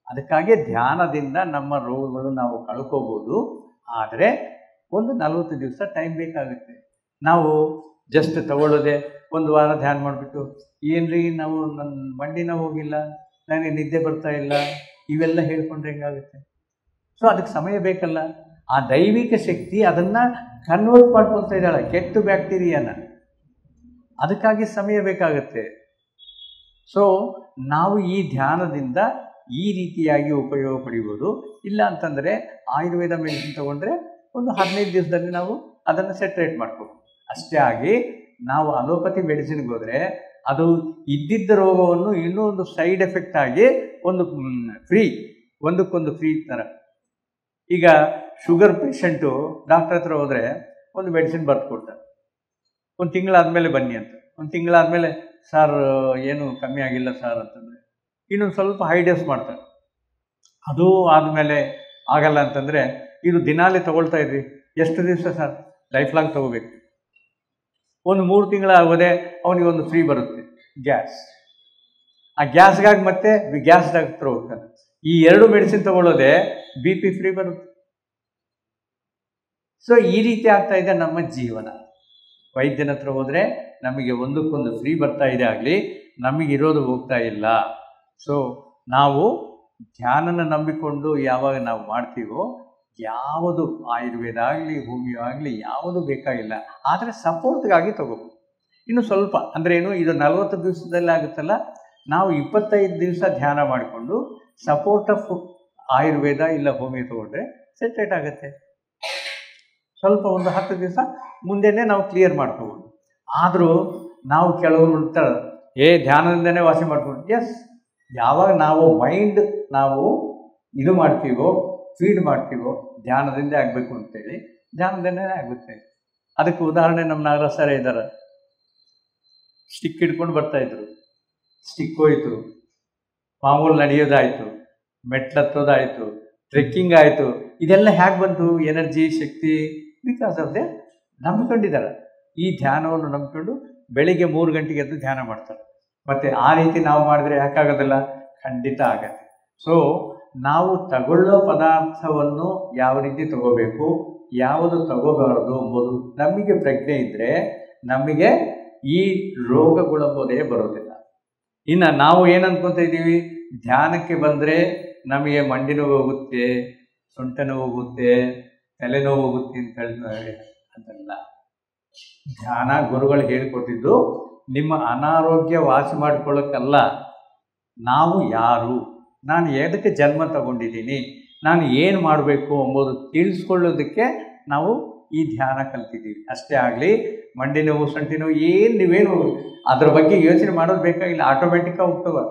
ಅದಕ್ಕಾಗಿ ಧ್ಯಾನದಿಂದ ನಮ್ಮ ರೋಗಗಳು ನಾವು ಕಳ್ಕೋಬೋದು. ಆದರೆ ಒಂದು 40 ದಿವಸ ಟೈಮ್ ಬೇಕಾಗುತ್ತೆ. ನಾವು ಜಸ್ಟ್ ತಗೊಳ್ಳೋದೆ 1 ವಾರ ಧ್ಯಾನ ಮಾಡಿಬಿಟ್ಟು, ಏನ್ರಿ ನಾವು ನನ್ನ ಮಂಡಿನ ಹೋಗಿಲ್ಲ, ನನಗೆ ನಿದ್ದೆ ಬರ್ತಾ ಇಲ್ಲ, ಇವೆಲ್ಲ ಹೇಳ್ಕೊಂಡ್ರೆ ಹೆಂಗಾಗುತ್ತೆ? ಸೊ ಅದಕ್ಕೆ ಸಮಯ ಬೇಕಲ್ಲ. ಆ ದೈವಿಕ ಶಕ್ತಿ ಅದನ್ನು ಕನ್ವರ್ಟ್ ಮಾಡ್ಕೊಳ್ತಾ ಇದ್ದಾಳೆ ಕೆಟ್ಟು ಬ್ಯಾಕ್ಟೀರಿಯಾನ, ಅದಕ್ಕಾಗಿ ಸಮಯ ಬೇಕಾಗುತ್ತೆ. ಸೊ ನಾವು ಈ ಧ್ಯಾನದಿಂದ ಈ ರೀತಿಯಾಗಿ ಉಪಯೋಗ ಪಡೆಯುವುದು. ಇಲ್ಲ ಅಂತಂದರೆ ಆಯುರ್ವೇದ ಮೆಡಿಸಿನ್ ತೊಗೊಂಡ್ರೆ ಒಂದು 15 ದಿವಸದಲ್ಲಿ ನಾವು ಅದನ್ನು ಸೆಟ್ರೇಟ್ ಮಾಡ್ಕೋಬೇಕು. ಅಷ್ಟೇ ಆಗಿ ನಾವು ಅಲೋಪತಿ ಮೆಡಿಸಿನ್ಗೆ ಹೋದರೆ ಅದು ಇದ್ದಿದ್ದ ರೋಗವನ್ನು ಇನ್ನೂ ಒಂದು ಸೈಡ್ ಎಫೆಕ್ಟ್ ಆಗಿ ಒಂದು ಒಂದಕ್ಕೊಂದು ಫ್ರೀ ಥರ. ಈಗ ಶುಗರ್ ಪೇಷಂಟು ಡಾಕ್ಟರ್ ಹತ್ರ ಹೋದರೆ ಒಂದು ಮೆಡಿಸಿನ್ ಬರೆದು ಕೊಡ್ತಾರೆ, ಒಂದು ತಿಂಗಳಾದಮೇಲೆ ಬನ್ನಿ ಅಂತ. ಒಂದು ತಿಂಗಳಾದಮೇಲೆ ಸರ್ ಏನು ಕಮ್ಮಿ ಆಗಿಲ್ಲ ಸರ್ ಅಂತಂದರೆ ಇನ್ನೊಂದು ಸ್ವಲ್ಪ ಹೈ ಡೋಸ್ ಮಾಡ್ತಾರೆ. ಅದು ಆದಮೇಲೆ ಆಗಲ್ಲ ಅಂತಂದರೆ ಇದು ದಿನಾಲೇ ತೊಗೊಳ್ತಾ ಇದ್ರಿ, ಎಷ್ಟು ದಿವಸ ಸರ್? ಲೈಫ್ ಲಾಂಗ್ ತೊಗೋಬೇಕು. ಒಂದು 3 ತಿಂಗಳಾಗೋದೆ ಅವನಿಗೆ ಒಂದು ಫ್ರೀ ಬರುತ್ತೆ, ಗ್ಯಾಸ್. ಆ ಗ್ಯಾಸ್ಗಾಗಿ ಮತ್ತೆ ಗ್ಯಾಸ್ ಡಾಕ್ಟ್ರ್ ಹೋಗ್ತಾನೆ. ಈ 2 ಮೆಡಿಸಿನ್ ತೊಗೊಳ್ಳೋದೆ BP ಫ್ರೀ ಬರುತ್ತೆ. ಸೊ ಈ ರೀತಿ ಆಗ್ತಾ ಇದೆ ನಮ್ಮ ಜೀವನ. ವೈದ್ಯನ ಹತ್ರ ಹೋದರೆ ನಮಗೆ ಒಂದಕ್ಕೊಂದು ಫ್ರೀ ಬರ್ತಾ ಇದೆ, ಆಗಲಿ ನಮಗಿರೋದು ಹೋಗ್ತಾ ಇಲ್ಲ. ಸೊ ನಾವು ಧ್ಯಾನನ ನಂಬಿಕೊಂಡು ಯಾವಾಗ ನಾವು ಮಾಡ್ತೀವೋ ಯಾವುದು ಆಯುರ್ವೇದ ಆಗಲಿ ಹೋಮಿಯೋ ಆಗಲಿ ಯಾವುದು ಬೇಕಾಗಿಲ್ಲ, ಆದರೆ ಸಪೋರ್ಟ್ಗಾಗಿ ತಗೋಬೇಕು. ಇನ್ನು ಸ್ವಲ್ಪ ಅಂದರೆ ಏನು, ಇದು 40 ದಿವಸದಲ್ಲಿ ಆಗುತ್ತಲ್ಲ, ನಾವು 25 ದಿವಸ ಧ್ಯಾನ ಮಾಡಿಕೊಂಡು ಸಪೋರ್ಟ್ ಆಫ್ ಆಯುರ್ವೇದ ಇಲ್ಲ ಹೋಮಿಯೋ ತಗೊಂಡ್ರೆ ಸೆಟ್ರೇಟ್ ಆಗುತ್ತೆ. ಸ್ವಲ್ಪ ಒಂದು 10 ದಿವಸ ಮುಂದೆನೇ ನಾವು ಕ್ಲಿಯರ್ ಮಾಡ್ಕೋಬೋದು. ಆದರೂ ನಾವು ಕೆಲವರು ಇರ್ತಾರೆ, ಧ್ಯಾನದಿಂದನೇ ವಾಸಿ ಮಾಡ್ಕೊಂಡು. ಎಸ್, ಯಾವಾಗ ನಾವು ಮೈಂಡ್ ನಾವು ಇದು ಮಾಡ್ತೀವೋ, ಫೀಡ್ ಮಾಡ್ತೀವೋ, ಧ್ಯಾನದಿಂದ ಆಗಬೇಕು ಅಂತೇಳಿ ಧ್ಯಾನದಿಂದನೇ ಆಗುತ್ತೆ. ಅದಕ್ಕೆ ಉದಾಹರಣೆ ನಮ್ಮ ನಾಗರಾಜ್ ಸರ್ ಇದ್ದಾರೆ. ಸ್ಟಿಕ್ ಹಿಡ್ಕೊಂಡು ಬರ್ತಾಯಿದ್ರು, ಸ್ಟಿಕ್ ಹೋಯಿತು, ಮಾಮೂಲು ನಡೆಯೋದಾಯಿತು, ಮೆಟ್ಲತ್ತೋದಾಯಿತು, ಟ್ರೆಕ್ಕಿಂಗ್ ಆಯಿತು. ಇದೆಲ್ಲ ಹೇಗೆ ಬಂತು? ಎನರ್ಜಿ, ಶಕ್ತಿ, ಬಿಕಾಸ್ ಆಫ್ ದೇ ನಂಬಿಕೊಂಡಿದ್ದಾರೆ. ಈ ಧ್ಯಾನವನ್ನು ನಂಬಿಕೊಂಡು ಬೆಳಿಗ್ಗೆ 3 ಗಂಟೆಗೆ ಎದ್ದು ಧ್ಯಾನ ಮಾಡ್ತಾರೆ. ಮತ್ತು ಆ ರೀತಿ ನಾವು ಮಾಡಿದ್ರೆ ಯಾಕಾಗೋದಿಲ್ಲ? ಖಂಡಿತ ಆಗತ್ತೆ. ಸೊ ನಾವು ತಗೊಳ್ಳೋ ಪದಾರ್ಥವನ್ನು ಯಾವ ರೀತಿ ತಗೋಬೇಕು, ಯಾವುದು ತಗೋಬಾರದು ಎಂಬುದು ನಮಗೆ ಪ್ರಜ್ಞೆ ಇದ್ದರೆ ನಮಗೆ ಈ ರೋಗಗಳೆಂಬುದೇ ಬರೋದಿಲ್ಲ. ಇನ್ನು ನಾವು ಏನು ಅಂದ್ಕೊತಾ ಇದ್ದೀವಿ, ಧ್ಯಾನಕ್ಕೆ ಬಂದರೆ ನಮಗೆ ಮಂಡಿ ನೋವು ಹೋಗುತ್ತೆ, ಸೊಂಟ ನೋವು ಹೋಗುತ್ತೆ, ತಲೆನೋವು ಹೋಗುತ್ತೆ ಅಂತ ಹೇಳ್ತಾರೆ. ಅದಲ್ಲ, ಧ್ಯಾನ ಗುರುಗಳು ಹೇಳಿಕೊಟ್ಟಿದ್ದು ನಿಮ್ಮ ಅನಾರೋಗ್ಯ ವಾಸಿ ಮಾಡಿಕೊಳ್ಳೋಕ್ಕಲ್ಲ. ನಾವು ಯಾರು, ನಾನು ಎದಕ್ಕೆ ಜನ್ಮ ತಗೊಂಡಿದ್ದೀನಿ, ನಾನು ಏನು ಮಾಡಬೇಕು ಎಂಬುದು ತಿಳಿಸ್ಕೊಳ್ಳೋದಕ್ಕೆ ನಾವು ಈ ಧ್ಯಾನ ಕಲ್ತಿದ್ದೀವಿ. ಅಷ್ಟೇ ಆಗಲಿ ಮಂಡಿ ನೋವು, ಸೊಂಟಿ ನೋವು ನೀವೇನು ಅದ್ರ ಬಗ್ಗೆ ಯೋಚನೆ ಮಾಡೋದು ಬೇಕಾಗಿಲ್ಲ, ಆಟೋಮೆಟಿಕ್ಕಾಗಿ ಹೋಗ್ತವೆ.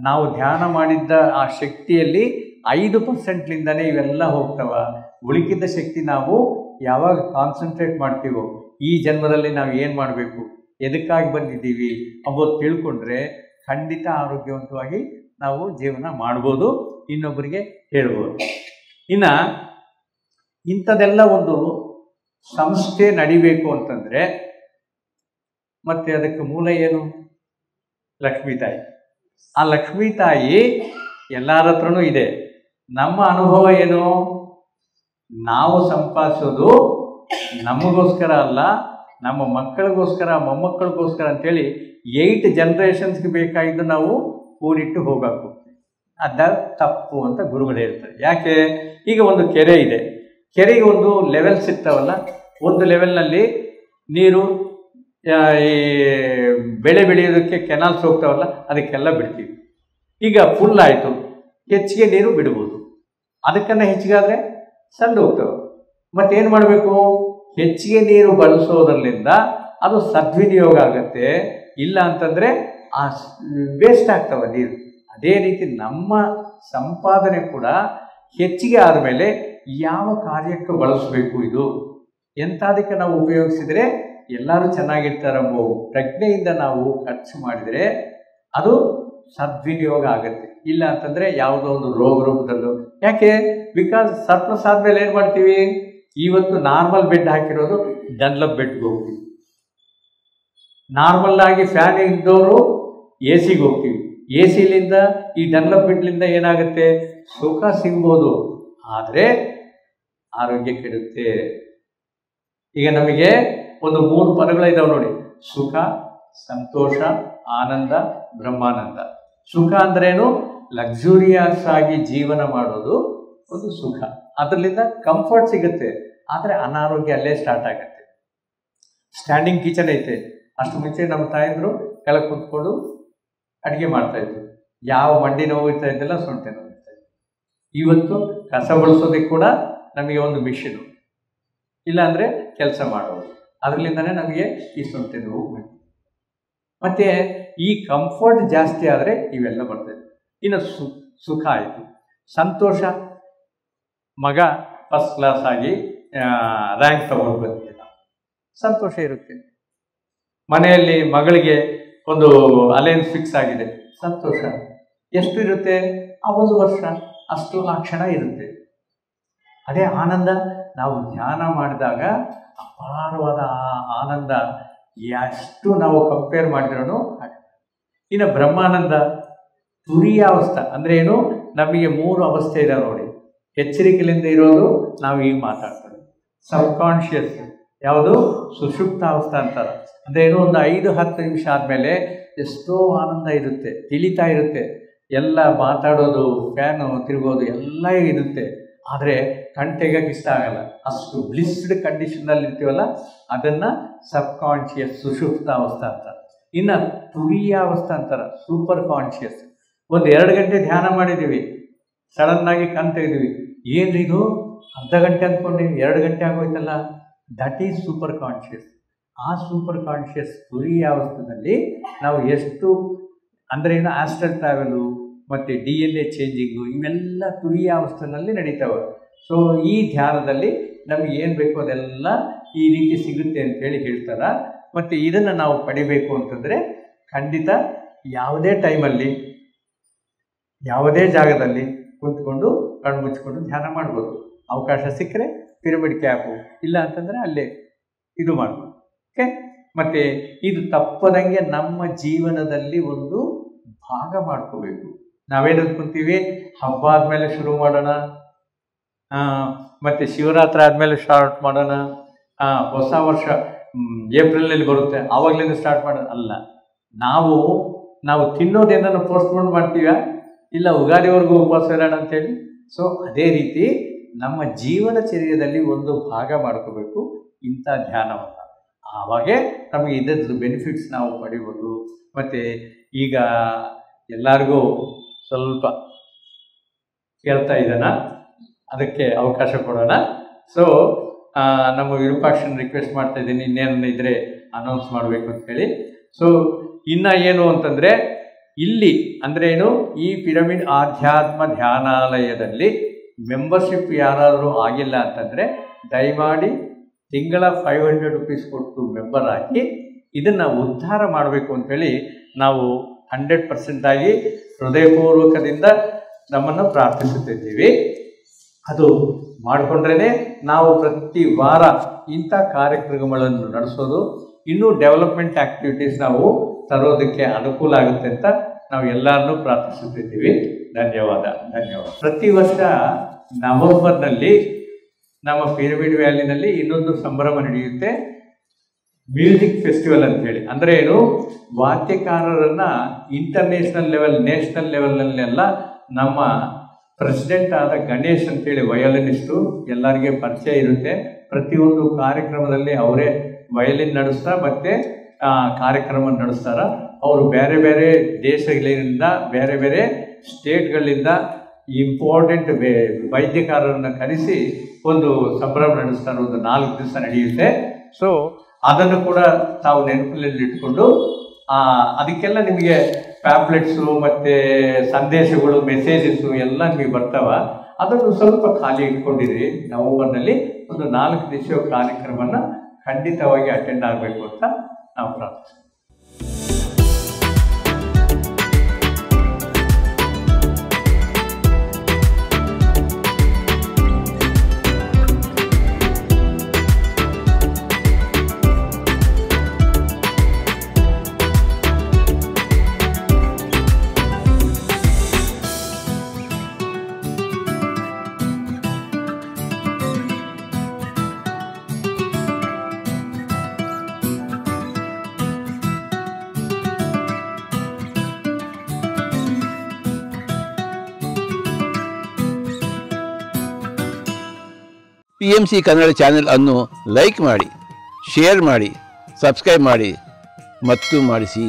ನಾವು ಧ್ಯಾನ ಮಾಡಿದ್ದ ಆ ಶಕ್ತಿಯಲ್ಲಿ 5%ಲಿಂದನೇ ಇವೆಲ್ಲ ಹೋಗ್ತವೆ. ಉಳಿಕಿದ್ದ ಶಕ್ತಿ ನಾವು ಯಾವಾಗ ಕಾನ್ಸಂಟ್ರೇಟ್ ಮಾಡ್ತೀವೋ, ಈ ಜನ್ಮದಲ್ಲಿ ನಾವು ಏನು ಮಾಡಬೇಕು, ಎದಕ್ಕಾಗಿ ಬಂದಿದ್ದೀವಿ ಅಂಬೋದು ತಿಳ್ಕೊಂಡ್ರೆ ಖಂಡಿತ ಆರೋಗ್ಯವಂತವಾಗಿ ನಾವು ಜೀವನ ಮಾಡ್ಬೋದು, ಇನ್ನೊಬ್ಬರಿಗೆ ಹೇಳ್ಬೋದು. ಇನ್ನು ಇಂಥದ್ದೆಲ್ಲ ಒಂದು ಸಂಸ್ಥೆ ನಡಿಬೇಕು ಅಂತಂದರೆ ಮತ್ತೆ ಅದಕ್ಕೆ ಮೂಲ ಏನು? ಲಕ್ಷ್ಮೀ ತಾಯಿ. ಆ ಲಕ್ಷ್ಮೀ ತಾಯಿ ಎಲ್ಲರ ಹತ್ರನೂ ಇದೆ. ನಮ್ಮ ಅನುಭವ ಏನು? ನಾವು ಸಂಪಾದಿಸೋದು ನಮಗೋಸ್ಕರ ಅಲ್ಲ, ನಮ್ಮ ಮಕ್ಕಳಿಗೋಸ್ಕರ, ಮೊಮ್ಮಕ್ಕಳಿಗೋಸ್ಕರ ಅಂಥೇಳಿ 8 ಜನರೇಷನ್ಸ್ಗೆ ಬೇಕಾಗಿದ್ದು ನಾವು ಕೂಡಿಟ್ಟು ಹೋಗಬೇಕು. ಅದ ತಪ್ಪು ಅಂತ ಗುರುಗಳು ಹೇಳ್ತಾರೆ. ಯಾಕೆ? ಈಗ ಒಂದು ಕೆರೆ ಇದೆ, ಕೆರೆಗೆ ಒಂದು ಲೆವೆಲ್ಸ್ ಇರ್ತಾವಲ್ಲ, ಒಂದು ಲೆವೆಲ್ನಲ್ಲಿ ನೀರು ಈ ಬೆಳೆ ಬೆಳೆಯೋದಕ್ಕೆ ಕೆನಾಲ್ಸ್ ಹೋಗ್ತಾವಲ್ಲ, ಅದಕ್ಕೆಲ್ಲ ಬಿಡ್ತೀವಿ. ಈಗ ಫುಲ್ ಆಯಿತು, ಹೆಚ್ಚಿಗೆ ನೀರು ಬಿಡ್ಬೋದು. ಅದಕ್ಕನ್ನು ಹೆಚ್ಚಿಗಾದರೆ ಸಣ್ಣ ಹೋಗ್ತವೆ. ಮತ್ತೇನು ಮಾಡಬೇಕು? ಹೆಚ್ಚಿಗೆ ನೀರು ಬಳಸೋದ್ರಿಂದ ಅದು ಸದ್ವಿನಿಯೋಗ ಆಗುತ್ತೆ, ಇಲ್ಲ ಅಂತಂದರೆ ಆ ವೇಸ್ಟ್ ಆಗ್ತವೆ ನೀರು. ಅದೇ ರೀತಿ ನಮ್ಮ ಸಂಪಾದನೆ ಕೂಡ ಹೆಚ್ಚಿಗೆ ಆದಮೇಲೆ ಯಾವ ಕಾರ್ಯಕ್ಕೆ ಬಳಸಬೇಕು, ಇದು ಎಂಥದಕ್ಕೆ ನಾವು ಉಪಯೋಗಿಸಿದರೆ ಎಲ್ಲರೂ ಚೆನ್ನಾಗಿರ್ತಾರೆಂಬೋ ಪ್ರಜ್ಞೆಯಿಂದ ನಾವು ಖರ್ಚು ಮಾಡಿದರೆ ಅದು ಸದ್ವಿನಿಯೋಗ ಆಗುತ್ತೆ. ಇಲ್ಲ ಅಂತಂದರೆ ಯಾವುದೋ ಒಂದು ರೋಗ ರೂಪದಲ್ಲೂ. ಯಾಕೆ? ಬಿಕಾಸ್ ಸರ್ಪ್ಲಸ್ ಆದಮೇಲೆ ಏನು ಮಾಡ್ತೀವಿ? ಇವತ್ತು ನಾರ್ಮಲ್ ಬೆಡ್ ಹಾಕಿರೋದು ಡನ್ಲಪ್ ಬೆಡ್ಗೆ ಹೋಗ್ತೀವಿ, ನಾರ್ಮಲ್ ಆಗಿ ಫ್ಯಾನ್ ಇದ್ದವರು AC ಗೆ ಹೋಗ್ತೀವಿ. AC-ಲಿಂದ ಈ ಡನ್ಲಪ್ ಬೆಡ್ಲಿಂದ ಏನಾಗುತ್ತೆ? ಸುಖ ಸಿಗ್ಬೋದು, ಆದರೆ ಆರೋಗ್ಯ ಕೆಡುತ್ತೆ. ಈಗ ನಮಗೆ ಒಂದು 3 ಪದಗಳಿದಾವೆ ನೋಡಿ: ಸುಖ, ಸಂತೋಷ, ಆನಂದ, ಬ್ರಹ್ಮಾನಂದ. ಸುಖ ಅಂದ್ರೇನು? ಲಕ್ಸುರಿಯಸ್ ಆಗಿ ಜೀವನ ಮಾಡೋದು ಒಂದು ಸುಖ, ಅದರಿಂದ ಕಂಫರ್ಟ್ ಸಿಗುತ್ತೆ. ಆದರೆ ಅನಾರೋಗ್ಯ ಅಲ್ಲೇ ಸ್ಟಾರ್ಟ್ ಆಗುತ್ತೆ. ಸ್ಟ್ಯಾಂಡಿಂಗ್ ಕಿಚನ್ ಐತೆ, ಅಷ್ಟು ಮುಂಚೆ ನಮ್ಮ ತಾಯಂದರು ಕೆಳಗೆ ಕೂತ್ಕೊಂಡು ಅಡುಗೆ ಮಾಡ್ತಾಯಿದ್ರು. ಯಾವ ಮಂಡಿ ನೋವು ಇರ್ತಾ ಇದ್ದಿಲ್ಲ, ಸೊಂಟೆ ನೋವು ಇರ್ತಾ ಇತ್ತು. ಇವತ್ತು ಕಸ ಬಳಸೋದಕ್ಕೆ ಕೂಡ ನಮಗೆ ಒಂದು ಮಿಷಿನು, ಇಲ್ಲಾಂದರೆ ಕೆಲಸ ಮಾಡೋದು. ಅದರಲ್ಲಿಂದನೇ ನಮಗೆ ಈ ಸೊಂಟೆ ನೋವು ಬರ್ತದೆ. ಮತ್ತು ಈ ಕಂಫರ್ಟ್ ಜಾಸ್ತಿ ಆದರೆ ಇವೆಲ್ಲ ಬರ್ತದೆ. ಇನ್ನು ಸುಖ ಆಯಿತು, ಸಂತೋಷ. ಮಗ ಫಸ್ಟ್ ಕ್ಲಾಸ್ ಆಗಿ ರ್ಯಾಂಕ್ ತಗೊಂಡು ಬರ್ತಿಲ್ಲ, ಸಂತೋಷ ಇರುತ್ತೆ. ಮನೆಯಲ್ಲಿ ಮಗಳಿಗೆ ಒಂದು ಅಲೈನ್ಸ್ ಫಿಕ್ಸ್ ಆಗಿದೆ, ಸಂತೋಷ. ಎಷ್ಟು ಇರುತ್ತೆ? ಆ 1 ವರ್ಷ ಅಷ್ಟು ಆ ಕ್ಷಣ ಇರುತ್ತೆ. ಅದೇ ಆನಂದ ನಾವು ಧ್ಯಾನ ಮಾಡಿದಾಗ ಅಪಾರವಾದ ಆನಂದ ಎಷ್ಟು ನಾವು ಕಂಪೇರ್ ಮಾಡಿದ್ರೂ ಹಾಗೆ. ಇನ್ನು ಬ್ರಹ್ಮಾನಂದ ತುರಿಯಾವಸ್ಥೆ ಅಂದರೆ ಏನು? ನಮಗೆ 3 ಅವಸ್ಥೆ ಇದೆ ನೋಡಿ. ಎಚ್ಚರಿಕೆಯಿಂದ ಇರೋದು ನಾವು ಈಗ ಮಾತಾಡ್ತೇವೆ. ಸಬ್ಕಾನ್ಷಿಯಸ್ ಯಾವುದು? ಸುಷುಪ್ತಾವಸ್ಥೆ ಅಂತಾರೆ. ಅಂದರೆ ಏನು? ಒಂದು 5-10 ನಿಮಿಷ ಆದಮೇಲೆ ಎಷ್ಟೋ ಆನಂದ ಇರುತ್ತೆ, ತಿಳಿತಾ ಇರುತ್ತೆ, ಎಲ್ಲ ಮಾತಾಡೋದು, ಫ್ಯಾನು ತಿರುಗೋದು ಎಲ್ಲ ಇರುತ್ತೆ. ಆದರೆ ಕಣ್ತೆಗಕ್ಕೆ ಇಷ್ಟ ಆಗಲ್ಲ, ಅಷ್ಟು ಬ್ಲಿಸ್ಡ್ ಕಂಡೀಷನಲ್ಲಿ ಇರ್ತೀವಲ್ಲ, ಅದನ್ನು ಸಬ್ಕಾನ್ಷಿಯಸ್ ಸುಷುಪ್ತಾವಸ್ಥೆ ಅಂತಾರೆ. ಇನ್ನು ತುರಿಯಾವಸ್ಥೆ ಅಂತಾರೆ, ಸೂಪರ್ ಕಾನ್ಷಿಯಸ್. ಒಂದು 2 ಗಂಟೆ ಧ್ಯಾನ ಮಾಡಿದ್ದೀವಿ, ಸಡನ್ನಾಗಿ ಕಣ್ ತೆಗೆದಿವಿ, ಏನ್ರಿ ಇದು ಅರ್ಧ ಗಂಟೆ ಅಂದ್ಕೊಂಡೆ 2 ಗಂಟೆ ಆಗೋಯ್ತಲ್ಲ, ದಟ್ ಈಸ್ ಸೂಪರ್ ಕಾನ್ಷಿಯಸ್. ಆ ಸೂಪರ್ ಕಾನ್ಷಿಯಸ್ ತುರಿಯಾವಸ್ಥೆಯಲ್ಲಿ ನಾವು ಎಷ್ಟು ಅಂದರೆ ಏನು? ಆಸ್ಟ್ರಲ್ ಟ್ರಾವೆಲು ಮತ್ತು DNA ಚೇಂಜಿಂಗು ಇವೆಲ್ಲ ತುರಿಯಾವಸ್ಥೆಯಲ್ಲಿ ನಡೀತವೆ. ಸೊ ಈ ಧ್ಯಾನದಲ್ಲಿ ನಮಗೆ ಏನು ಬೇಕೋ ಅದೆಲ್ಲ ಈ ರೀತಿ ಸಿಗುತ್ತೆ ಅಂತೇಳಿ ಹೇಳ್ತಾರೆ. ಮತ್ತು ಇದನ್ನು ನಾವು ಪಡಿಬೇಕು ಅಂತಂದರೆ ಖಂಡಿತ ಯಾವುದೇ ಟೈಮಲ್ಲಿ ಯಾವುದೇ ಜಾಗದಲ್ಲಿ ಕುಂತ್ಕೊಂಡು ಕಣ್ಣು ಮುಚ್ಕೊಂಡು ಧ್ಯಾನ ಮಾಡ್ಬೋದು. ಅವಕಾಶ ಸಿಕ್ಕರೆ ಪಿರಮಿಡ್ ಕ್ಯಾಪು, ಇಲ್ಲ ಅಂತಂದರೆ ಅಲ್ಲೇ ಇದು ಮಾಡ್ಬೋದು. ಓಕೆ. ಮತ್ತು ಇದು ತಪ್ಪದಂಗೆ ನಮ್ಮ ಜೀವನದಲ್ಲಿ ಒಂದು ಭಾಗ ಮಾಡ್ಕೋಬೇಕು. ನಾವೇನು ಅಂದ್ಕೊತೀವಿ? ಹಬ್ಬ ಆದಮೇಲೆ ಶುರು ಮಾಡೋಣ, ಮತ್ತು ಶಿವರಾತ್ರಿ ಆದಮೇಲೆ ಸ್ಟಾರ್ಟ್ ಮಾಡೋಣ, ಹೊಸ ವರ್ಷ ಏಪ್ರಿಲಲ್ಲಿ ಬರುತ್ತೆ ಆವಾಗಲಿಂದ ಸ್ಟಾರ್ಟ್ ಮಾಡೋಣ. ಅಲ್ಲ, ನಾವು ತಿನ್ನೋದೇನೋ ಪೋಸ್ಟ್ಪೋನ್ ಮಾಡ್ತೀವ, ಇಲ್ಲ ಉಗಾದಿವರೆಗೂ ಉಪವಾಸ ಇರೋಣ ಅಂತೇಳಿ. ಸೊ ಅದೇ ರೀತಿ ನಮ್ಮ ಜೀವನಚರ್ಯದಲ್ಲಿ ಒಂದು ಭಾಗ ಮಾಡ್ಕೋಬೇಕು ಇಂಥ ಧ್ಯಾನವನ್ನು. ಆವಾಗೇ ನಮಗೆ ಇದರದ್ದು ಬೆನಿಫಿಟ್ಸ್ ನಾವು ಪಡಿಬೋದು. ಮತ್ತು ಈಗ ಎಲ್ಲರಿಗೂ ಸ್ವಲ್ಪ ಕೇಳ್ತಾ ಇದ್ದಾನ, ಅದಕ್ಕೆ ಅವಕಾಶ ಕೊಡೋಣ. ಸೊ ನಮ್ಮ ವಿರೂಪಾಕ್ಷನ ರಿಕ್ವೆಸ್ಟ್ ಮಾಡ್ತಾ ಇದ್ದೀನಿ, ಇನ್ನೇನು ಇದ್ದರೆ ಅನೌನ್ಸ್ ಮಾಡಬೇಕು ಅಂತೇಳಿ. ಸೊ ಇನ್ನು ಏನು ಅಂತಂದರೆ, ಇಲ್ಲಿ ಅಂದರೆ ಏನು? ಈ ಪಿರಮಿಡ್ ಆಧ್ಯಾತ್ಮ ಧ್ಯಾನಾಲಯದಲ್ಲಿ ಮೆಂಬರ್ಶಿಪ್ ಯಾರಾದರೂ ಆಗಿಲ್ಲ ಅಂತಂದರೆ ದಯಮಾಡಿ ತಿಂಗಳ 500 ರೂಪೀಸ್ ಕೊಟ್ಟು ಮೆಂಬರ್ ಆಗಿ ಇದನ್ನು ಉದ್ಧಾರ ಮಾಡಬೇಕು ಅಂತೇಳಿ ನಾವು 100% ಆಗಿ ಹೃದಯಪೂರ್ವಕದಿಂದ ನಮ್ಮನ್ನು ಪ್ರಾರ್ಥಿಸುತ್ತಿದ್ದೀವಿ. ಅದು ಮಾಡಿಕೊಂಡ್ರೇ ನಾವು ಪ್ರತಿ ವಾರ ಇಂಥ ಕಾರ್ಯಕ್ರಮಗಳನ್ನು ನಡೆಸೋದು, ಇನ್ನೂ ಡೆವಲಪ್ಮೆಂಟ್ ಆ್ಯಕ್ಟಿವಿಟೀಸ್ ನಾವು ತರೋದಕ್ಕೆ ಅನುಕೂಲ ಆಗುತ್ತೆ ಅಂತ ನಾವು ಎಲ್ಲರನ್ನೂ ಪ್ರಾರ್ಥಿಸುತ್ತಿದ್ದೀವಿ. ಧನ್ಯವಾದ. ಪ್ರತಿ ವರ್ಷ ನವೆಂಬರ್ನಲ್ಲಿ ನಮ್ಮ ಪಿರಮಿಡ್ ವ್ಯಾಲಿನಲ್ಲಿ ಇನ್ನೊಂದು ಸಂಭ್ರಮ ನಡೆಯುತ್ತೆ, ಮ್ಯೂಸಿಕ್ ಫೆಸ್ಟಿವಲ್ ಅಂತೇಳಿ. ಅಂದರೆ ಏನು? ವಾದ್ಯಕಾರರನ್ನು ಇಂಟರ್ನ್ಯಾಷನಲ್ ಲೆವೆಲ್, ನ್ಯಾಷನಲ್ ಲೆವೆಲ್ನಲ್ಲೆಲ್ಲ ನಮ್ಮ ಪ್ರೆಸಿಡೆಂಟ್ ಆದ ಗಣೇಶ್ ಅಂತೇಳಿ ವಯೋಲಿನಿಸ್ಟು ಎಲ್ಲರಿಗೆ ಪರಿಚಯ ಇರುತ್ತೆ. ಪ್ರತಿಯೊಂದು ಕಾರ್ಯಕ್ರಮದಲ್ಲಿ ಅವರೇ ವಯಲಿನ್ ನಡೆಸ್ತಾ ಮತ್ತು ಕಾರ್ಯಕ್ರಮ ನಡೆಸ್ತಾರೆ. ಅವರು ಬೇರೆ ಬೇರೆ ದೇಶಗಳಿಂದ, ಬೇರೆ ಬೇರೆ ಸ್ಟೇಟ್ಗಳಿಂದ ಇಂಪಾರ್ಟೆಂಟ್ ವೈದ್ಯಕಾರರನ್ನು ಕರೆಸಿ ಒಂದು ಸಂಭ್ರಮ ನಡೆಸ್ತಾರೆ. ಒಂದು 4 ದಿವಸ ನಡೆಯುತ್ತೆ. ಸೊ ಅದನ್ನು ಕೂಡ ತಾವು ನೆನಪಲ್ಲಿ ಇಟ್ಕೊಂಡು ಅದಕ್ಕೆಲ್ಲ ನಿಮಗೆ ಪ್ಯಾಂಪ್ಲೆಟ್ಸು ಮತ್ತು ಸಂದೇಶಗಳು, ಮೆಸೇಜಸ್ಸು ಎಲ್ಲ ನಿಮಗೆ ಬರ್ತಾವ. ಅದನ್ನು ಸ್ವಲ್ಪ ಖಾಲಿ ಇಟ್ಕೊಂಡಿರಿ. ನವೆಂಬರ್ನಲ್ಲಿ ಒಂದು 4 ದಿವಸ ಕಾರ್ಯಕ್ರಮನ ಖಂಡಿತವಾಗಿ ಅಟೆಂಡ್ ಆಗಬೇಕು ಅಂತ ನಾವು ಪ್ರಾರ್ಥಿಸ್ತೀವಿ. PMC ಕನ್ನಡ ಚಾನೆಲ್ ಅನ್ನು ಲೈಕ್ ಮಾಡಿ, ಶೇರ್ ಮಾಡಿ, ಸಬ್ಸ್ಕ್ರೈಬ್ ಮಾಡಿ ಮತ್ತು ಮಾಡಿಸಿ.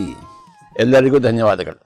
ಎಲ್ಲರಿಗೂ ಧನ್ಯವಾದಗಳು.